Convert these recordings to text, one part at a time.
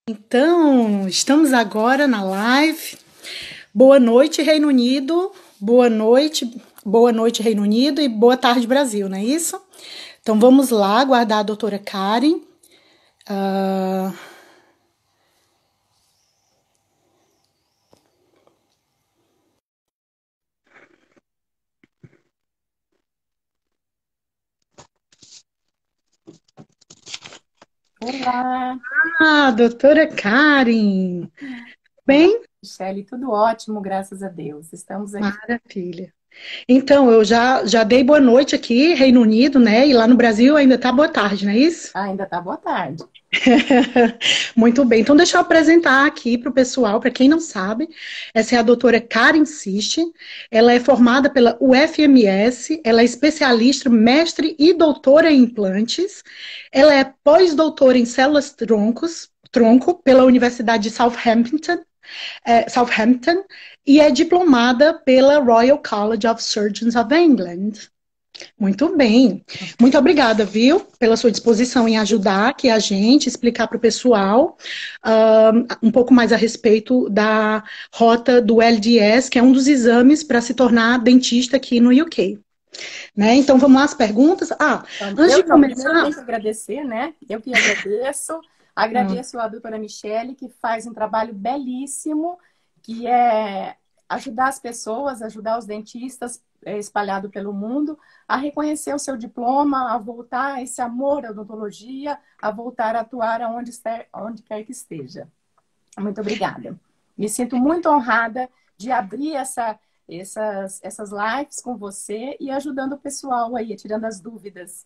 Então, estamos agora na live. Boa noite, Reino Unido. Boa noite, Reino Unido, e boa tarde, Brasil, não é isso? Então, vamos lá aguardar a doutora Karen. Olá, Doutora Karen. Bem? Michele, tudo ótimo, graças a Deus. Estamos aqui. Maravilha. Então, eu já dei boa noite aqui, Reino Unido, né? E lá no Brasil ainda tá boa tarde, não é isso? Ainda tá boa tarde. Muito bem, então deixa eu apresentar aqui para o pessoal, para quem não sabe, essa é a doutora Karen Siste, ela é formada pela UFMS, ela é especialista, mestre e doutora em implantes, ela é pós-doutora em células tronco pela Universidade de Southampton, e é diplomada pela Royal College of Surgeons of England. Muito bem. Muito obrigada, viu, pela sua disposição em ajudar aqui a gente, explicar para o pessoal um pouco mais a respeito da rota do LDS, que é um dos exames para se tornar dentista aqui no UK. Né? Então, vamos lá, as perguntas. Então, Antes de primeiro eu começar... tenho que agradecer, né? Eu que agradeço. Agradeço a doutora Michele, que faz um trabalho belíssimo, que é ajudar as pessoas, ajudar os dentistas espalhado pelo mundo a reconhecer o seu diploma, a voltar a esse amor à odontologia, a voltar a atuar onde quer que esteja. Muito obrigada. Me sinto muito honrada de abrir essas lives com você e ajudando o pessoal aí, tirando as dúvidas.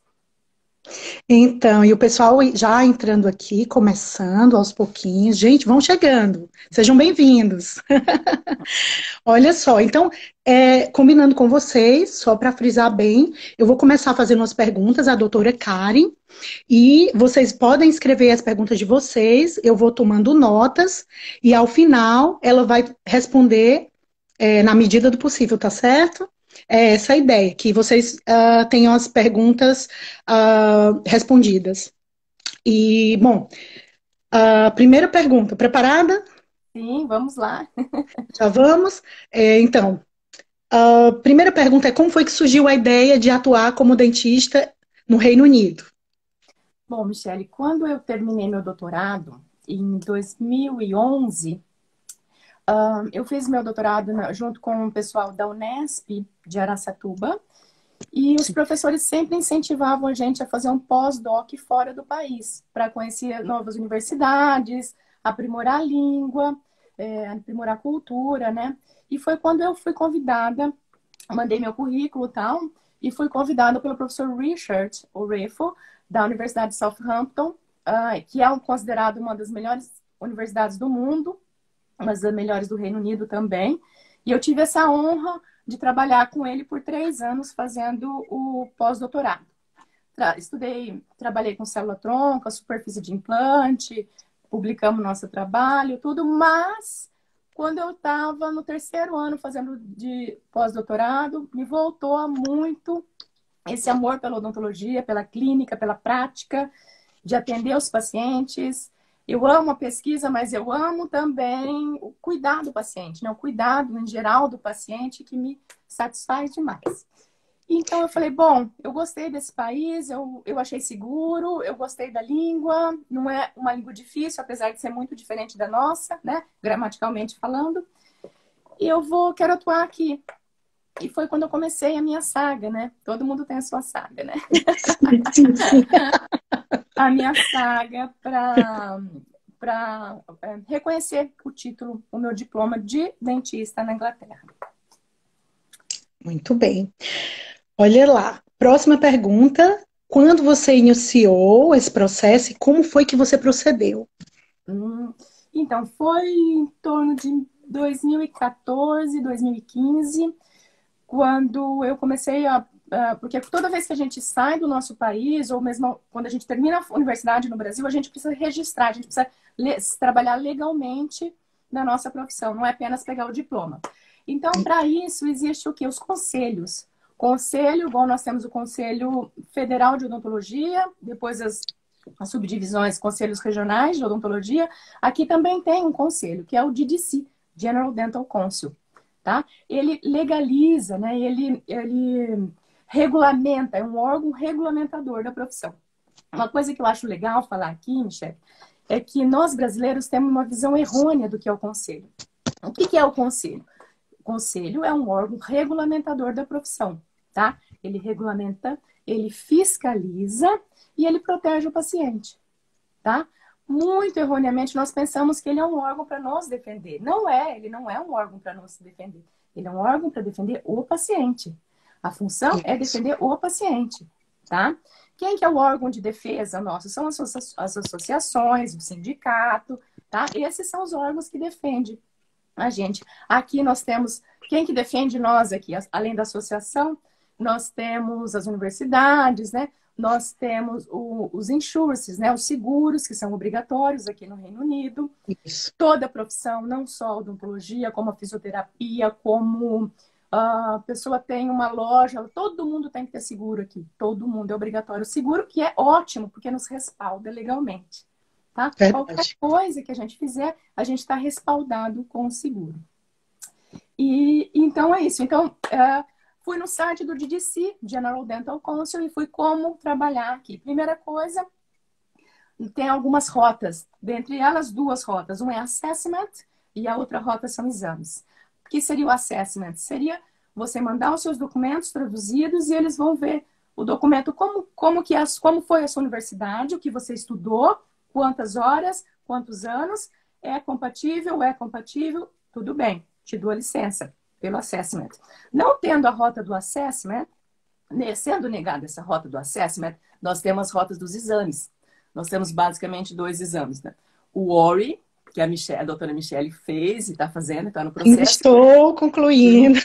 Então, e o pessoal já entrando aqui, começando aos pouquinhos. Gente, vão chegando. Sejam bem-vindos. Olha só, então, combinando com vocês, só para frisar bem, eu vou começar fazendo as perguntas à doutora Karen, e vocês podem escrever as perguntas de vocês, eu vou tomando notas, e ao final ela vai responder na medida do possível, tá certo? É essa a ideia, que vocês tenham as perguntas respondidas. E, bom, a primeira pergunta, preparada? Sim, vamos lá. Já vamos? Então, a primeira pergunta é como foi que surgiu a ideia de atuar como dentista no Reino Unido? Bom, Michele, quando eu terminei meu doutorado, em 2011, eu fiz meu doutorado junto com o pessoal da Unesp de Araçatuba, e os professores sempre incentivavam a gente a fazer um pós-doc fora do país, para conhecer novas universidades, aprimorar a língua, aprimorar a cultura, né? E foi quando eu fui convidada, mandei meu currículo e tal, e fui convidada pelo professor Richard Orefo, da Universidade de Southampton, que é considerado uma das melhores universidades do mundo, uma das melhores do Reino Unido também. E eu tive essa honra de trabalhar com ele por 3 anos fazendo o pós-doutorado. Trabalhei com célula-tronco, superfície de implante, publicamos nosso trabalho, tudo, mas quando eu estava no terceiro ano fazendo de pós-doutorado, me voltou a muito esse amor pela odontologia, pela clínica, pela prática, de atender os pacientes. Eu amo a pesquisa, mas eu amo também o cuidar do paciente, né? O cuidado em geral do paciente que me satisfaz demais. Então eu falei, bom, eu gostei desse país, eu achei seguro, eu gostei da língua, não é uma língua difícil, apesar de ser muito diferente da nossa, né? Gramaticalmente falando. E quero atuar aqui. E foi quando eu comecei a minha saga, né? Todo mundo tem a sua saga, né? Sim, sim. A minha saga para reconhecer o título, o meu diploma de dentista na Inglaterra. Muito bem. Olha lá. Próxima pergunta. Quando você iniciou esse processo e como foi que você procedeu? Então, foi em torno de 2014, 2015, quando eu comecei porque toda vez que a gente sai do nosso país, ou mesmo quando a gente termina a universidade no Brasil, a gente precisa registrar, a gente precisa trabalhar legalmente na nossa profissão, não é apenas pegar o diploma. Então, para isso, existe o quê? Os conselhos. Conselho, igual nós temos o Conselho Federal de Odontologia, depois as subdivisões, conselhos regionais de odontologia, aqui também tem um conselho, que é o DDC, General Dental Council, tá? Ele legaliza, né? Ele regulamenta, é um órgão regulamentador da profissão. Uma coisa que eu acho legal falar aqui, Michele, é que nós brasileiros temos uma visão errônea do que é o conselho. O que é o conselho? O conselho é um órgão regulamentador da profissão, tá? Ele regulamenta, ele fiscaliza e ele protege o paciente, tá? Muito erroneamente nós pensamos que ele é um órgão para nos defender. Não é, ele não é um órgão para nos defender. Ele é um órgão para defender o paciente. A função é defender o paciente, tá? Quem que é o órgão de defesa nosso? São as associações, o sindicato, tá? Esses são os órgãos que defendem a gente. Aqui nós temos, quem que defende nós aqui? Além da associação, nós temos as universidades, né? Nós temos os insurances, né? Os seguros, que são obrigatórios aqui no Reino Unido. Isso. Toda a profissão, não só a odontologia, como a fisioterapia, como a pessoa tem uma loja, todo mundo tem que ter seguro aqui. Todo mundo é obrigatório. O seguro que é ótimo, porque nos respalda legalmente. Tá? Qualquer coisa que a gente fizer, a gente está respaldado com o seguro. E então é isso. Então, fui no site do DDC, General Dental Council, e fui como trabalhar aqui. Primeira coisa, tem algumas rotas. Dentre elas, duas rotas. Uma é assessment e a outra rota são exames. O que seria o assessment? Seria você mandar os seus documentos traduzidos e eles vão ver o documento, como foi a sua universidade, o que você estudou, quantas horas, quantos anos, é compatível, tudo bem, te dou a licença pelo assessment. Não tendo a rota do assessment, sendo negada essa rota do assessment, nós temos as rotas dos exames. Nós temos basicamente dois exames, né? O ORI, que a doutora Michele fez e está fazendo, está no processo. Estou concluindo.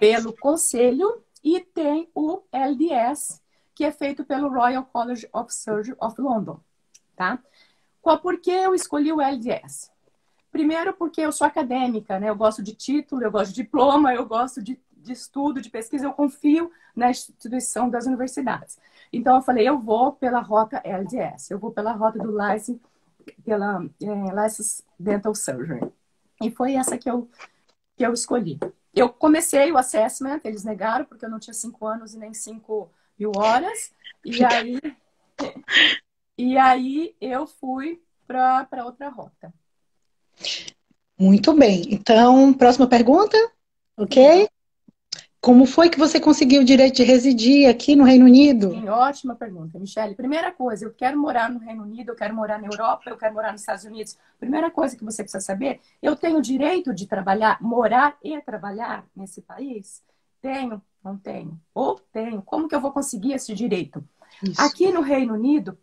Pelo conselho, e tem o LDS, que é feito pelo Royal College of Surgery of London. Tá? Por que eu escolhi o LDS? Primeiro porque eu sou acadêmica, né? Eu gosto de título, eu gosto de diploma, eu gosto de estudo, de pesquisa, eu confio na instituição das universidades. Então eu falei, eu vou pela rota LDS, eu vou pela rota do License Dental Surgery. E foi essa que eu escolhi. Eu comecei o assessment, eles negaram, porque eu não tinha 5 anos e nem 5.000 horas. E aí eu fui para outra rota. Muito bem. Então, próxima pergunta, ok? Como foi que você conseguiu o direito de residir aqui no Reino Unido? Sim, ótima pergunta, Michele. Primeira coisa, eu quero morar no Reino Unido, eu quero morar na Europa, eu quero morar nos Estados Unidos. Primeira coisa que você precisa saber, eu tenho o direito de trabalhar, morar e trabalhar nesse país? Tenho? Não tenho? Ou tenho? Como que eu vou conseguir esse direito? Isso. Aqui no Reino Unido,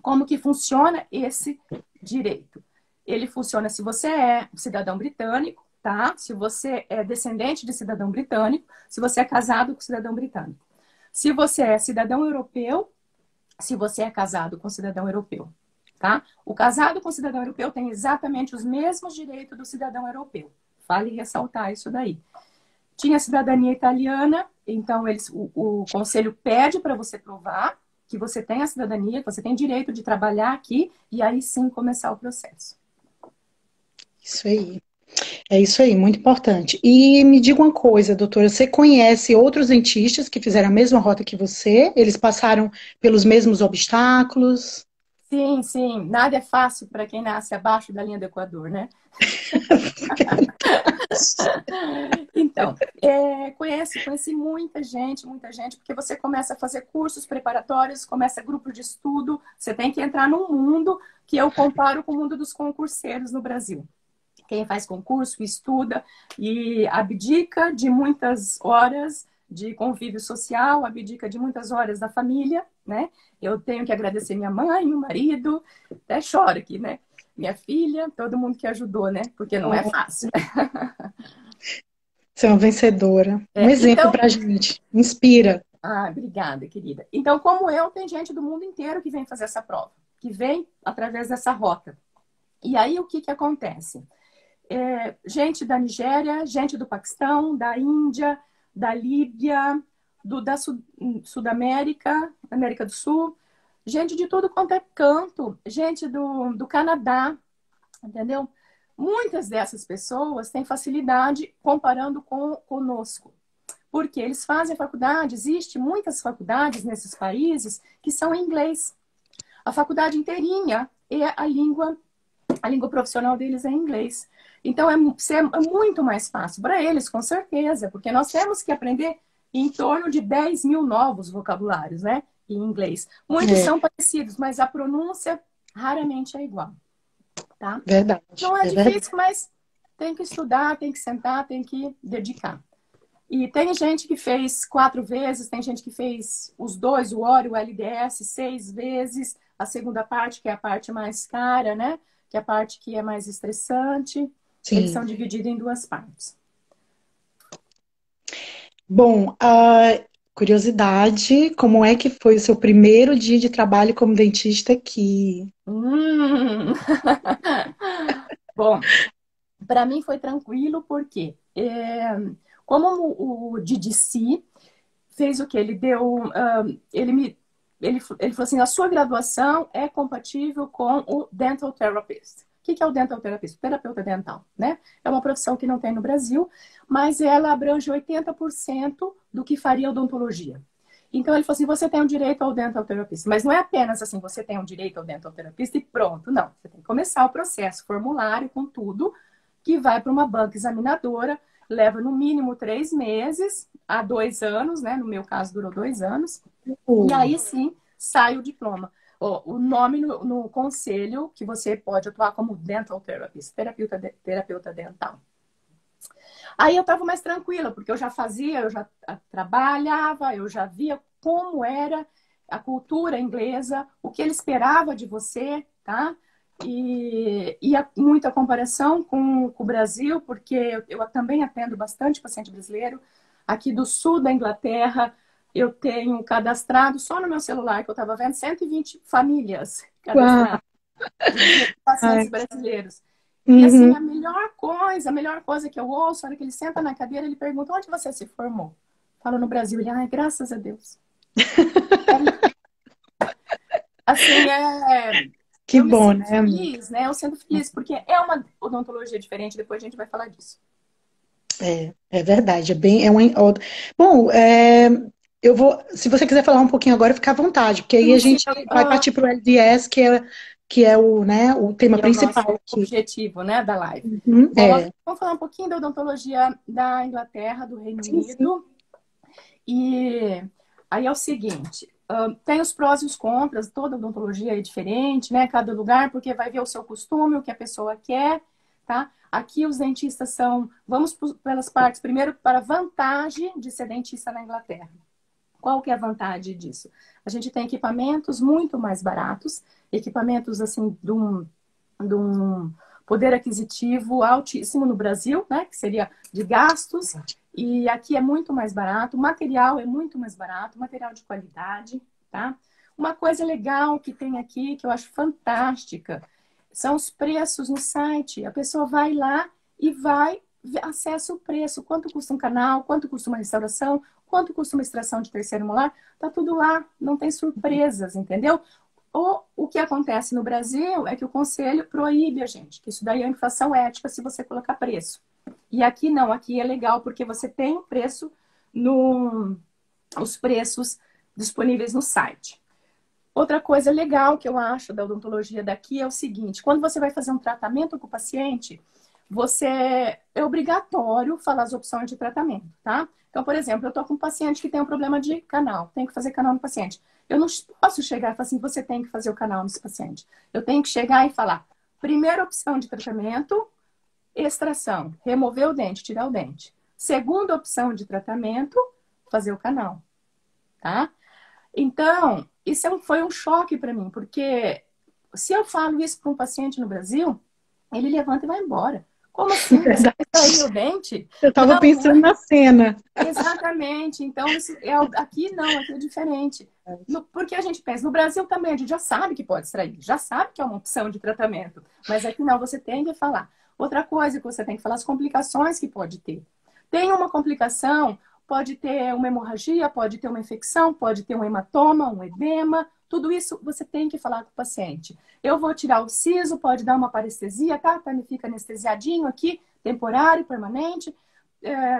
como que funciona esse direito? Ele funciona se você é cidadão britânico, tá? Se você é descendente de cidadão britânico, se você é casado com cidadão britânico. Se você é cidadão europeu, se você é casado com cidadão europeu, tá? O casado com cidadão europeu tem exatamente os mesmos direitos do cidadão europeu. Vale ressaltar isso daí. Tinha cidadania italiana, então o conselho pede para você provar que você tem a cidadania, que você tem direito de trabalhar aqui, e aí sim começar o processo. Isso aí. É isso aí, muito importante. E me diga uma coisa, doutora, você conhece outros dentistas que fizeram a mesma rota que você? Eles passaram pelos mesmos obstáculos? Sim, sim. Nada é fácil para quem nasce abaixo da linha do Equador, né? Então, conheci muita gente, porque você começa a fazer cursos preparatórios, começa grupo de estudo, você tem que entrar num mundo que eu comparo com o mundo dos concurseiros no Brasil. Quem faz concurso, estuda e abdica de muitas horas de convívio social, abdica de muitas horas da família, né? Eu tenho que agradecer minha mãe, meu marido, até choro aqui, né? Minha filha, todo mundo que ajudou, né? Porque não é fácil. Você é uma vencedora. Um exemplo pra gente. Inspira. Ah, obrigada, querida. Então, como eu, tem gente do mundo inteiro que vem fazer essa prova, que vem através dessa rota. E aí, o que acontece? Gente da Nigéria, gente do Paquistão, da Índia, da Líbia, da Sudamérica, América do Sul, gente de tudo quanto é canto, gente do Canadá, entendeu? Muitas dessas pessoas têm facilidade comparando com conosco. Porque eles fazem a faculdade, existe muitas faculdades nesses países que são em inglês. A faculdade inteirinha é a língua profissional deles é inglês. Então é muito mais fácil para eles, com certeza, porque nós temos que aprender em torno de 10 mil novos vocabulários, né? Em inglês. Muitos É são parecidos, mas a pronúncia raramente é igual, tá? verdade, Não é é verdade. difícil, mas tem que estudar, tem que sentar, tem que dedicar. E tem gente que fez 4 vezes, tem gente que fez os dois, o ORE, o LDS, 6 vezes, a segunda parte, que é a parte mais cara, né? Que é a parte que é mais estressante. Eles são Sim. divididos em 2 partes. Bom, a curiosidade, como é que foi o seu primeiro dia de trabalho como dentista aqui? Hum. Bom, para mim foi tranquilo, porque como o DDC fez o que? Ele deu. Ele falou assim: a sua graduação é compatível com o dental therapist. O que é o dental therapist? O terapeuta dental, né? É uma profissão que não tem no Brasil, mas ela abrange 80% do que faria odontologia. Então ele falou assim: você tem o direito ao dental therapist, mas não é apenas assim, você tem o direito ao dental therapist e pronto. Não, você tem que começar o processo, formulário com tudo, que vai para uma banca examinadora, leva no mínimo 3 meses a 2 anos, né? No meu caso durou 2 anos. E Uh, aí sim sai o diploma. O nome no conselho que você pode atuar como dental therapist, terapeuta dental. Aí eu estava mais tranquila, porque eu já fazia, eu já trabalhava, eu já via como era a cultura inglesa, o que ele esperava de você, tá? E muita comparação com o Brasil, porque eu também atendo bastante paciente brasileiro. Aqui do sul da Inglaterra, eu tenho cadastrado, só no meu celular, que eu estava vendo, 120 famílias uau, cadastradas de pacientes ai, brasileiros. E assim, uhum. a melhor coisa que eu ouço, na hora que ele senta na cadeira, ele pergunta: onde você se formou? Falo: no Brasil. Ele: ai, graças a Deus. Assim, Que eu me bom, sinto né, amiga? feliz, né? Eu sinto feliz, porque é uma odontologia diferente, depois a gente vai falar disso. É verdade, é bem, bom, eu vou, se você quiser falar um pouquinho agora, fica à vontade, porque aí a Sim, sim, gente vai partir para o LDS, que é o, né, o tema que é o nosso principal aqui. objetivo, né, da live. Uhum, Bom, vamos falar um pouquinho da odontologia da Inglaterra, do Reino sim, sim. Unido. E aí é o seguinte, tem os prós e os contras, toda odontologia é diferente, né? Cada lugar, porque vai ver o seu costume, o que a pessoa quer, tá? Aqui os dentistas são, vamos pelas partes, primeiro para a vantagem de ser dentista na Inglaterra. Qual que é a vantagem disso? A gente tem equipamentos muito mais baratos, equipamentos assim de um poder aquisitivo altíssimo no Brasil, né? Que seria de gastos. E aqui é muito mais barato, o material é muito mais barato, material de qualidade, tá? Uma coisa legal que tem aqui, que eu acho fantástica, são os preços no site. A pessoa vai lá e acessa o preço, quanto custa um canal, quanto custa uma restauração, quanto custa uma extração de terceiro molar, tá tudo lá, não tem surpresas, entendeu? Ou o que acontece no Brasil é que o conselho proíbe a gente, que isso daí é infração ética se você colocar preço. E aqui não, aqui é legal porque você tem o preço no, os preços disponíveis no site. Outra coisa legal que eu acho da odontologia daqui é o seguinte: quando você vai fazer um tratamento com o paciente, você é obrigatório falar as opções de tratamento, tá? Então, por exemplo, eu estou com um paciente que tem um problema de canal, tenho que fazer canal no paciente. Eu não posso chegar e falar assim: você tem que fazer o canal nesse paciente. Eu tenho que chegar e falar: primeira opção de tratamento, extração, remover o dente, tirar o dente. Segunda opção de tratamento, fazer o canal, tá? Então, foi um choque para mim, porque se eu falo isso para um paciente no Brasil, ele levanta e vai embora. Como assim? Você vai extrair meu dente? Eu estava Não, não pensando é. na cena. Exatamente. Então, aqui não, aqui é diferente. Porque a gente pensa, no Brasil também, a gente já sabe que pode extrair, já sabe que é uma opção de tratamento. Mas aqui não, você tem que falar. Outra coisa que você tem que falar, as complicações que pode ter. Tem uma complicação, pode ter uma hemorragia, pode ter uma infecção, pode ter um hematoma, um edema, Tudo isso você tem que falar com o paciente. Eu vou tirar o siso, pode dar uma parestesia, tá? Fica anestesiadinho aqui, temporário, permanente.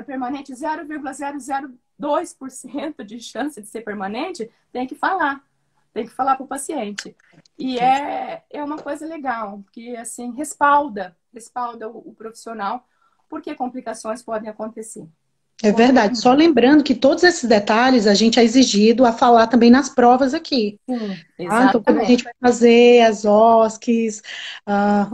Permanente 0,002% de chance de ser permanente, tem que falar. Tem que falar para o paciente. E é uma coisa legal, que assim, respalda o profissional, porque complicações podem acontecer. É verdade. Só lembrando que todos esses detalhes a gente é exigido a falar também nas provas aqui. Sim, Ah, então, quando a exatamente. gente vai fazer as OSCs, tá.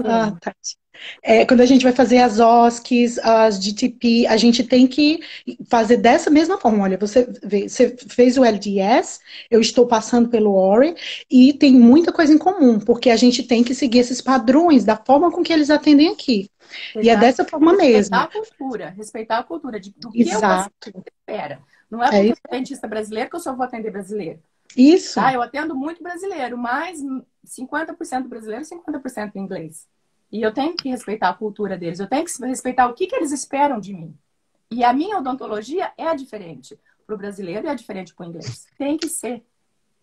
Quando a gente vai fazer as OSCs, as GTP, a gente tem que fazer dessa mesma forma. Olha, você fez o LDS, eu estou passando pelo ORI, e tem muita coisa em comum, porque a gente tem que seguir esses padrões da forma com que eles atendem aqui. E é dessa forma mesmo. Respeitar a cultura do que o paciente Exato. espera. Não é porque eu sou dentista brasileiro que eu só vou atender brasileiro. Isso. Tá? Eu atendo muito brasileiro, mas 50% brasileiro, 50% inglês. E eu tenho que respeitar a cultura deles, eu tenho que respeitar o que eles esperam de mim. E a minha odontologia é diferente para o brasileiro e é diferente para o inglês. Tem que ser.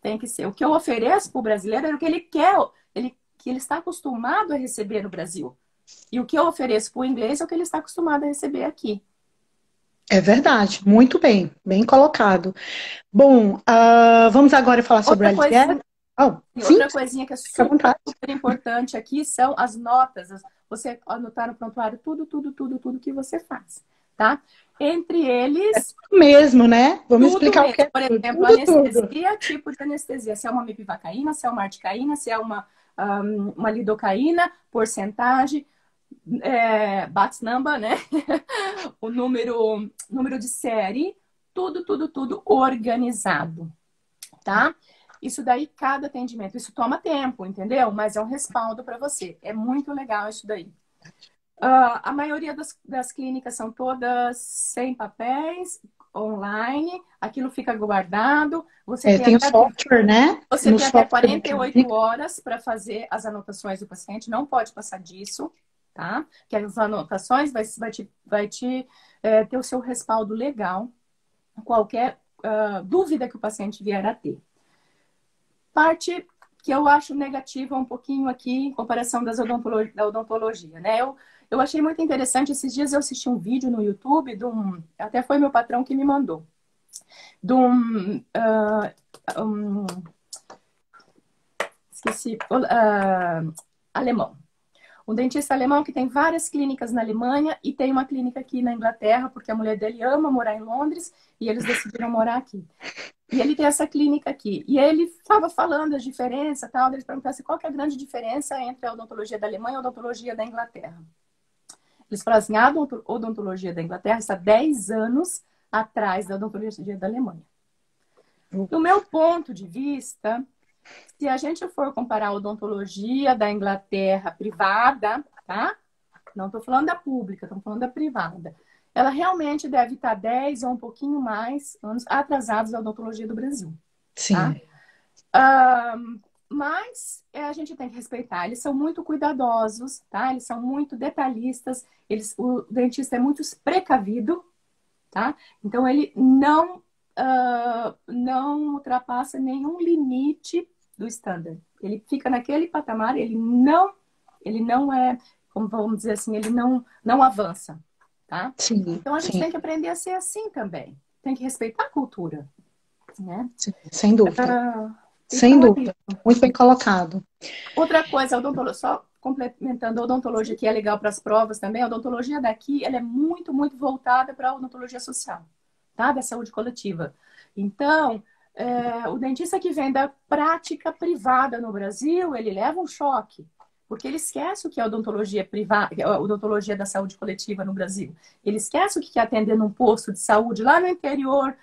Tem que ser. O que eu ofereço para o brasileiro é o que ele quer, que ele está acostumado a receber no Brasil. E o que eu ofereço para o inglês é o que ele está acostumado a receber aqui. É verdade, muito bem, bem colocado. Bom, vamos agora falar sobre o LDS. Outra coisinha que é fica à vontade. super importante aqui são as notas. Você anotar no prontuário tudo que você faz, tá? Entre eles... É mesmo, né? Vamos explicar mesmo. o que é por exemplo, anestesia, tipo de anestesia. Se é uma mepivacaína, se é uma articaína, se é uma lidocaína, porcentagem, batch number, né? O número de série, tudo organizado, tá? Isso daí, cada atendimento, isso toma tempo, entendeu? Mas é um respaldo para você. É muito legal isso daí. A maioria das clínicas são todas sem papéis, online, aquilo fica guardado. Você tem o software, né? Você tem até 48 horas para fazer as anotações do paciente, não pode passar disso, tá? Que as anotações vai te ter o seu respaldo legal, qualquer dúvida que o paciente vier a ter. Parte que eu acho negativa um pouquinho aqui em comparação da odontologia, né? Eu achei muito interessante, esses dias eu assisti um vídeo no YouTube, até foi meu patrão que me mandou, de alemão. Um dentista alemão que tem várias clínicas na Alemanha e tem uma clínica aqui na Inglaterra, porque a mulher dele ama morar em Londres e eles decidiram morar aqui. E ele tem essa clínica aqui. E ele estava falando as diferenças, tal, eles perguntaram qual que é a grande diferença entre a odontologia da Alemanha e a odontologia da Inglaterra. Eles falaram assim, a odontologia da Inglaterra está 10 anos atrás da odontologia da Alemanha. Do meu ponto de vista, se a gente for comparar a odontologia da Inglaterra privada, tá? Não estou falando da pública, estou falando da privada. Ela realmente deve estar 10 ou um pouquinho mais anos atrasados da odontologia do Brasil. Sim. Tá? Mas a gente tem que respeitar. Eles são muito cuidadosos, tá? Eles são muito detalhistas. O dentista é muito precavido, tá? Então, ele não ultrapassa nenhum limite do standard. Ele fica naquele patamar, ele não é, como vamos dizer assim, ele não avança, tá? Sim, então, a gente tem que aprender a ser assim também. Tem que respeitar a cultura, né? Sim, sem dúvida. Sem dúvida. Muito bem colocado. Outra coisa, só complementando a odontologia, que é legal para as provas também, a odontologia daqui, ela é muito, muito voltada para a odontologia social, tá? Da saúde coletiva. Então, o dentista que vem da prática privada no Brasil, ele leva um choque, porque ele esquece o que é odontologia privada, a odontologia da saúde coletiva no Brasil. Ele esquece o que é atender num posto de saúde lá no interior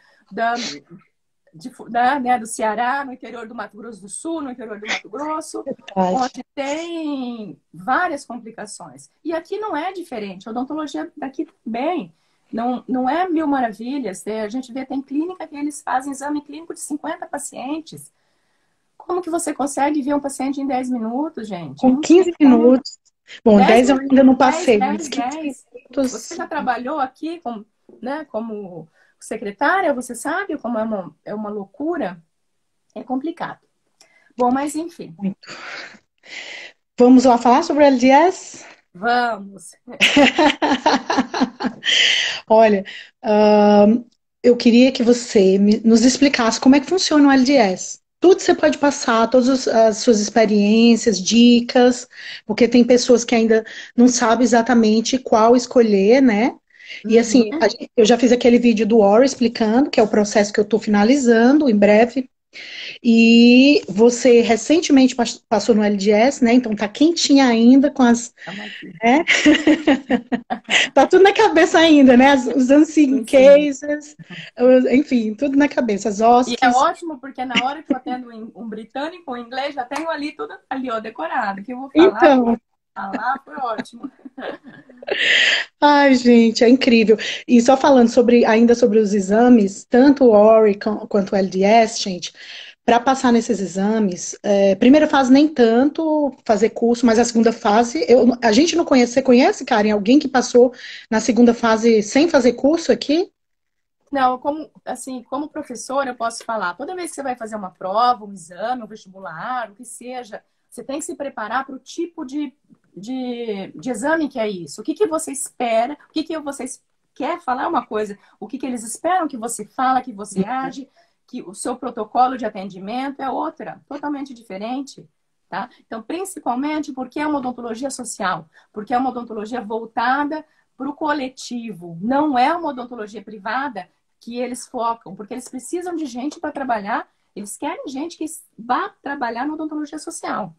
do Ceará, no interior do Mato Grosso do Sul, no interior do Mato Grosso, onde tem várias complicações. E aqui não é diferente. A odontologia daqui também não é mil maravilhas. A gente vê, tem clínica que eles fazem exame clínico de 50 pacientes. Como que você consegue ver um paciente em 10 minutos, gente? Com 15 minutos. Bom, 10 eu ainda não passei, 10, mas 15 minutos. Você já trabalhou aqui como secretária, você sabe como é uma loucura? É complicado. Bom, mas enfim, Vamos lá falar sobre o LDS? vamos. Olha, eu queria que você nos explicasse como é que funciona o LDS. Tudo você pode passar, todas as suas experiências, dicas, porque tem pessoas que ainda não sabem exatamente qual escolher, né? E assim, Uhum. eu já fiz aquele vídeo do Ori explicando, que é o processo que eu estou finalizando em breve. E você recentemente passou no LDS, né? Então tá quentinha ainda com as, Estamos aqui. né? Tá tudo na cabeça ainda, né? Os unseen Em cima. cases, enfim, tudo na cabeça. As E é OSCs. ótimo porque na hora que eu atendo um britânico, um inglês, já tenho ali tudo ali, ó, decorado. O que eu vou falar, Então, falar foi ótimo. ai, gente, é incrível. E só falando sobre ainda sobre os exames, tanto o ORI quanto o LDS, gente, para passar nesses exames, primeira fase nem tanto fazer curso, mas a segunda fase, a gente não conhece, você conhece, Karen, alguém que passou na segunda fase sem fazer curso aqui? Não, como assim, como professora, eu posso falar, toda vez que você vai fazer uma prova, um exame, um vestibular, o que seja, você tem que se preparar para o tipo de exame que é isso. O que que você espera, o que que vocês quer falar uma coisa, o que que eles esperam que você fala, que você age, que o seu protocolo de atendimento é outra, totalmente diferente. Tá? Então, principalmente porque é uma odontologia social, porque é uma odontologia voltada para o coletivo, não é uma odontologia privada que eles focam, porque eles precisam de gente para trabalhar, eles querem gente que vá trabalhar na odontologia social.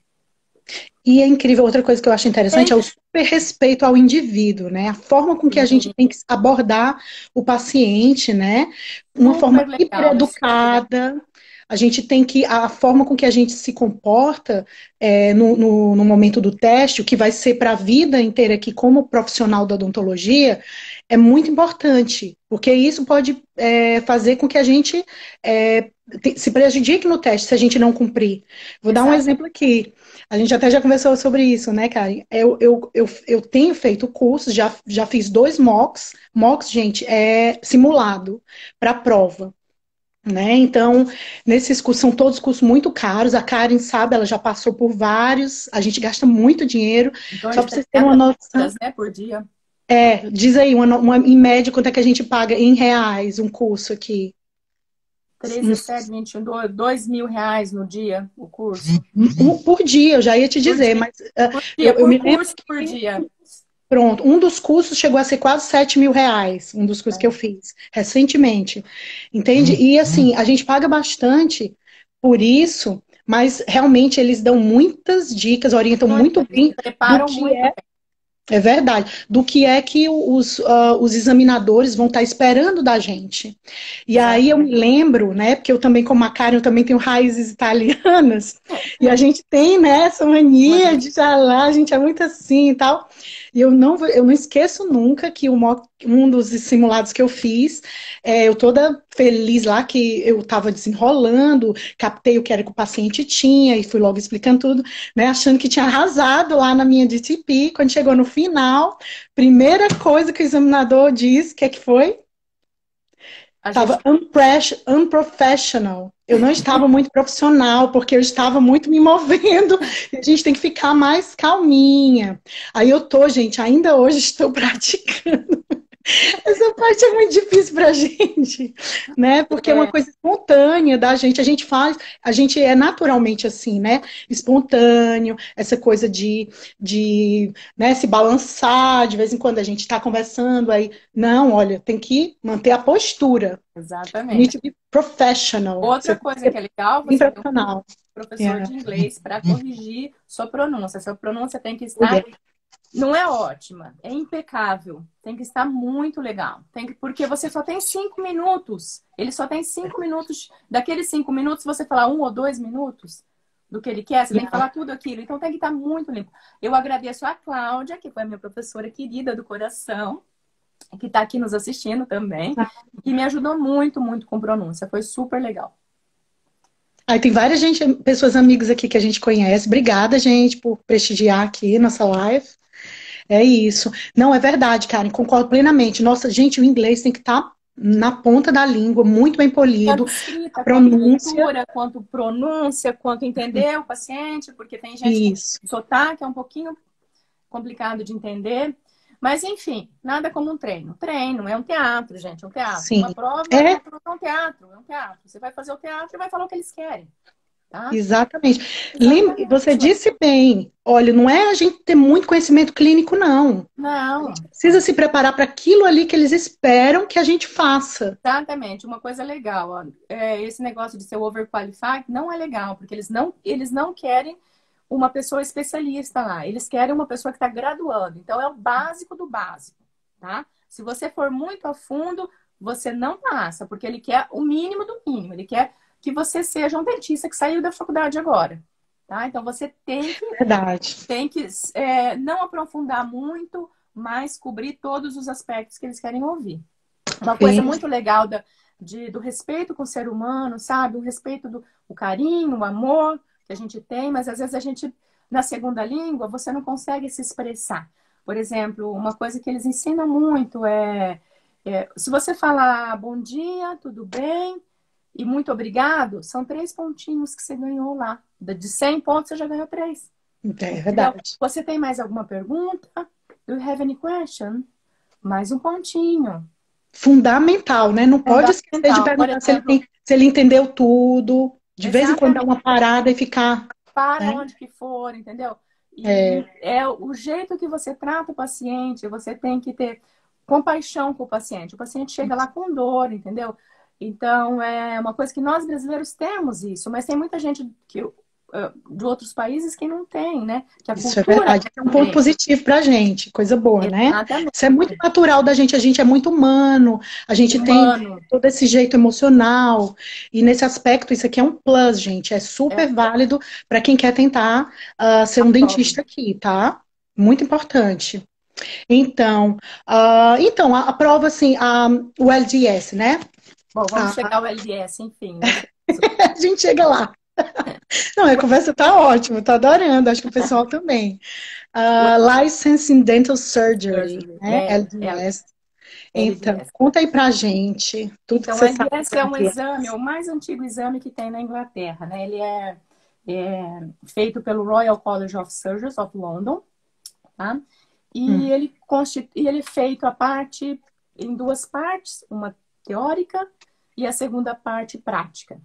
E é incrível, outra coisa que eu acho interessante Tem é o super respeito ao indivíduo, né? A forma com que a gente tem que abordar o paciente, né? Uma forma super hiper legal, é super legal. educada. A gente tem que, a forma com que a gente se comporta no momento do teste, o que vai ser para a vida inteira aqui como profissional da odontologia, é muito importante, porque isso pode fazer com que a gente se prejudique no teste se a gente não cumprir. Vou dar um Exato. exemplo aqui. A gente até já conversou sobre isso, né, Karen? Eu tenho feito cursos, já fiz 2 mocks. Mocks, gente, é simulado para prova. Né? Então, nesses cursos, são todos cursos muito caros. A Karen sabe, ela já passou por vários. A gente gasta muito dinheiro. Em torno Só de para vocês terem uma 300 noção. horas, né, por dia. Diz aí, em média, quanto é que a gente paga em reais um curso aqui? 3, 17, 21, 2 mil reais no dia, o curso. Por dia, eu já ia te Por dizer, dia, mas por dia, eu por me lembro curso, por que, dia. pronto, um dos cursos chegou a ser quase 7 mil reais, um dos cursos que eu É, fiz recentemente, entende? E assim, a gente paga bastante por isso, mas realmente eles dão muitas dicas, orientam muito eles se bem do preparam que muito bem. é verdade, do que é que os examinadores vão estar esperando da gente. E aí eu Exatamente. me lembro, né, porque eu também, como a Karen, eu também tenho raízes italianas, e a gente tem, né, essa Uma mania delícia. de já lá, a gente é muito assim e tal. E eu não esqueço nunca que um dos simulados que eu fiz, eu toda feliz lá que eu estava desenrolando, captei o que era que o paciente tinha e fui logo explicando tudo, né, achando que tinha arrasado lá na minha DTP. Quando chegou no final, primeira coisa que o examinador disse, o que é que foi? A Estava gente unprofessional. Eu não estava muito profissional, porque eu estava muito me movendo, e a gente tem que ficar mais calminha. Aí eu tô, gente, ainda hoje estou praticando. Essa parte é muito difícil pra gente, né? Porque é uma é, coisa espontânea da gente. A gente faz, a gente é naturalmente assim, né? Espontâneo, essa coisa de né, se balançar, de vez em quando a gente está conversando, aí, não, olha, tem que manter a postura. You need exatamente. to be professional. Você Outra tem que coisa ser que é legal, bem você tem um profissional. professor Yeah. de inglês para corrigir sua pronúncia. Sua pronúncia tem que Oh, estar, yeah. não é ótima, é impecável. Tem que estar muito legal. Porque você só tem 5 minutos. Ele só tem 5 minutos. Daqueles 5 minutos, você falar 1 ou 2 minutos do que ele quer, você tem que Yeah. falar tudo aquilo. Então tem que estar muito limpo. Eu agradeço a Cláudia, que foi a minha professora querida do coração, que está aqui nos assistindo também, que me ajudou muito, muito com pronúncia. Foi super legal. Aí tem várias pessoas amigas aqui que a gente conhece. Obrigada, gente, por prestigiar aqui nossa live. É isso. Não, é verdade, Karen, concordo plenamente. Nossa, gente, o inglês tem que estar na ponta da língua, muito bem polido, Tanto a escrita, quanto pronúncia, leitura, quanto pronúncia, quanto entender o paciente, porque tem gente que isso, o sotaque é um pouquinho complicado de entender. Mas, enfim, nada como um treino. Treino é um teatro, gente, é um teatro. sim. Uma É, prova é um teatro, é um teatro. Você vai fazer o teatro e vai falar o que eles querem, tá? exatamente. Você Exatamente. disse bem, olha, não é a gente ter muito conhecimento clínico, não. A gente Não, precisa se preparar para aquilo ali que eles esperam que a gente faça. exatamente. Uma coisa legal, ó, esse negócio de ser overqualified não é legal, porque eles não querem uma pessoa especialista lá. Eles querem uma pessoa que está graduando. Então, é o básico do básico, tá? Se você for muito a fundo, você não passa, porque ele quer o mínimo do mínimo. Ele quer que você seja um dentista que saiu da faculdade agora, tá? Então, você Verdade. tem que não aprofundar muito, mas cobrir todos os aspectos que eles querem ouvir. Uma coisa Isso, muito legal do respeito com o ser humano, sabe? O respeito o carinho, o amor que a gente tem, mas às vezes a gente, na segunda língua, você não consegue se expressar. Por exemplo, uma coisa que eles ensinam muito se você falar bom dia, tudo bem e muito obrigado, são 3 pontinhos que você ganhou lá. De 100 pontos, você já ganhou 3. é Entendeu? verdade. Você tem mais alguma pergunta? Do you have any question? Mais um pontinho. Fundamental, né? Não pode esquecer de Fundamental. Por perguntar exemplo, se ele entendeu tudo. De vez em quando dar exatamente uma parada e ficar, para né? onde que for, entendeu? É, E é o jeito que você trata o paciente, você tem que ter compaixão com o paciente. O paciente chega lá com dor, entendeu? Então, é uma coisa que nós brasileiros temos isso, mas tem muita gente de outros países que não tem, né? Que a isso é cultura verdade. é É um ponto diferente. positivo pra gente, coisa boa, né? Exatamente. Isso é muito natural da gente, a gente é muito humano, a gente tem Humano. todo esse jeito emocional, e nesse aspecto, isso aqui é um plus, gente, é É super válido para quem quer tentar ser a um prova. dentista aqui, tá? Muito importante. Então, então a prova, assim, o LDS, né? Bom, vamos Ah, chegar ao LDS, enfim, né? a gente chega lá. Não, a conversa tá ótima, tô adorando, acho que o pessoal também. O License in Dental Surgery, surgery, né? LDS. Então, LDS. conta aí pra gente tudo que Então, o você sabe LDS do é um exame, é LDS. o mais antigo exame que tem na Inglaterra, né? Ele é feito pelo Royal College of Surgeons of London, tá? Hum, E ele é feito em 2 partes, uma teórica e a segunda parte prática.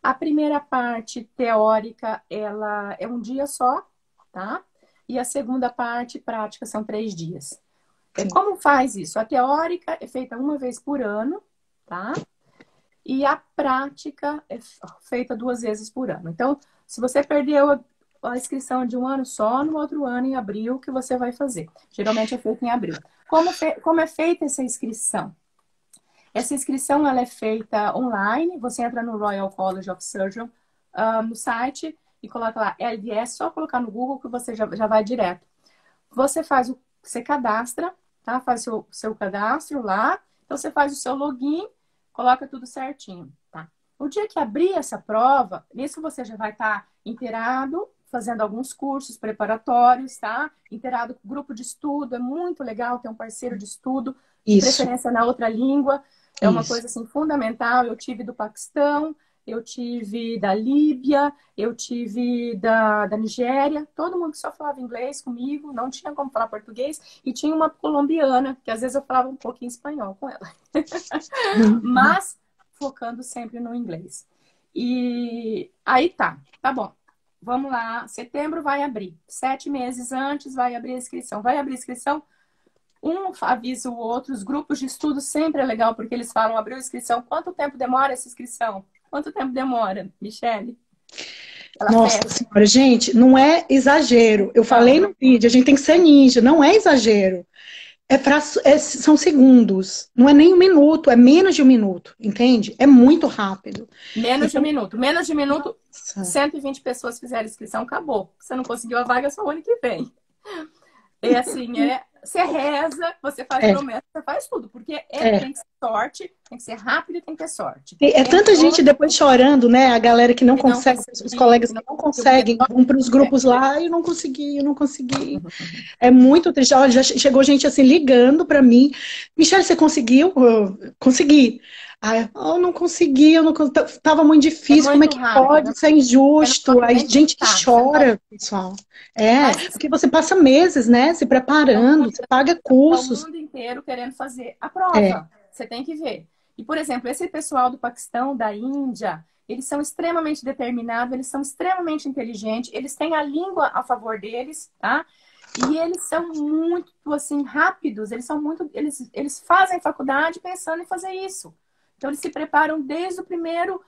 A primeira parte teórica, ela é um dia só, tá? E a segunda parte prática são 3 dias. sim. Como faz isso? A teórica é feita uma vez por ano, tá? E a prática é feita 2 vezes por ano. Então, se você perdeu a inscrição de um ano só, no outro ano, em abril, que você vai fazer. Geralmente é feito em abril. Como é feita essa inscrição? Essa inscrição ela é feita online. Você entra no Royal College of Surgeons, no site, e coloca lá LDS, só colocar no Google que você já vai direto. Você cadastra, tá? Faz seu cadastro lá. Então, você faz o seu login, coloca tudo certinho, tá? O dia que abrir essa prova, nisso você já vai estar inteirado, fazendo alguns cursos preparatórios, tá? Inteirado com grupo de estudo, é muito legal ter um parceiro de estudo, de Isso, preferência na outra língua. É uma isso. coisa, assim, fundamental. Eu tive do Paquistão, eu tive da Líbia, eu tive da Nigéria, todo mundo que só falava inglês comigo, não tinha como falar português, e tinha uma colombiana, que às vezes eu falava um pouquinho espanhol com ela. Mas focando sempre no inglês. E aí tá bom. Vamos lá, setembro vai abrir. 7 meses antes vai abrir a inscrição. Vai abrir a inscrição, um avisa o outro, os grupos de estudo sempre é legal, porque eles falam, abriu a inscrição, quanto tempo demora essa inscrição? Quanto tempo demora, Michele? Ela Nossa fecha. senhora, gente, não é exagero. Eu Não, falei não no vídeo, a gente tem que ser ninja, não é exagero. São segundos, não é nem um minuto, é menos de um minuto, entende? É muito rápido. menos de um Então, minuto. Menos de um minuto, nossa, 120 pessoas fizeram inscrição, acabou. Você não conseguiu a vaga, só o ano que vem. É assim, você reza, você faz é, promessa, você faz tudo, porque é, tem que ser sorte, tem que ser rápido e tem que ter sorte. É tanta gente depois chorando, né? A galera que não consegue, os colegas que não conseguem, vão para os grupos lá, eu não consegui, eu não consegui. É muito triste. Olha, já chegou gente assim ligando para mim. Michelle, você conseguiu? Eu consegui. Aí, eu não consegui, eu não tava muito difícil. Como é muito que rápido, pode? Isso é injusto. Aí, gente que chora, pessoal. Mas Porque você passa meses, né? Se preparando, você paga é o cursos. mundo inteiro querendo fazer a É, prova. Você tem que ver. E, por exemplo, esse pessoal do Paquistão, da Índia, eles são extremamente determinados, eles são extremamente inteligentes, eles têm a língua a favor deles, tá? E eles são muito, assim, rápidos, eles são muito, eles fazem faculdade pensando em fazer isso. Então, eles se preparam desde o primeiro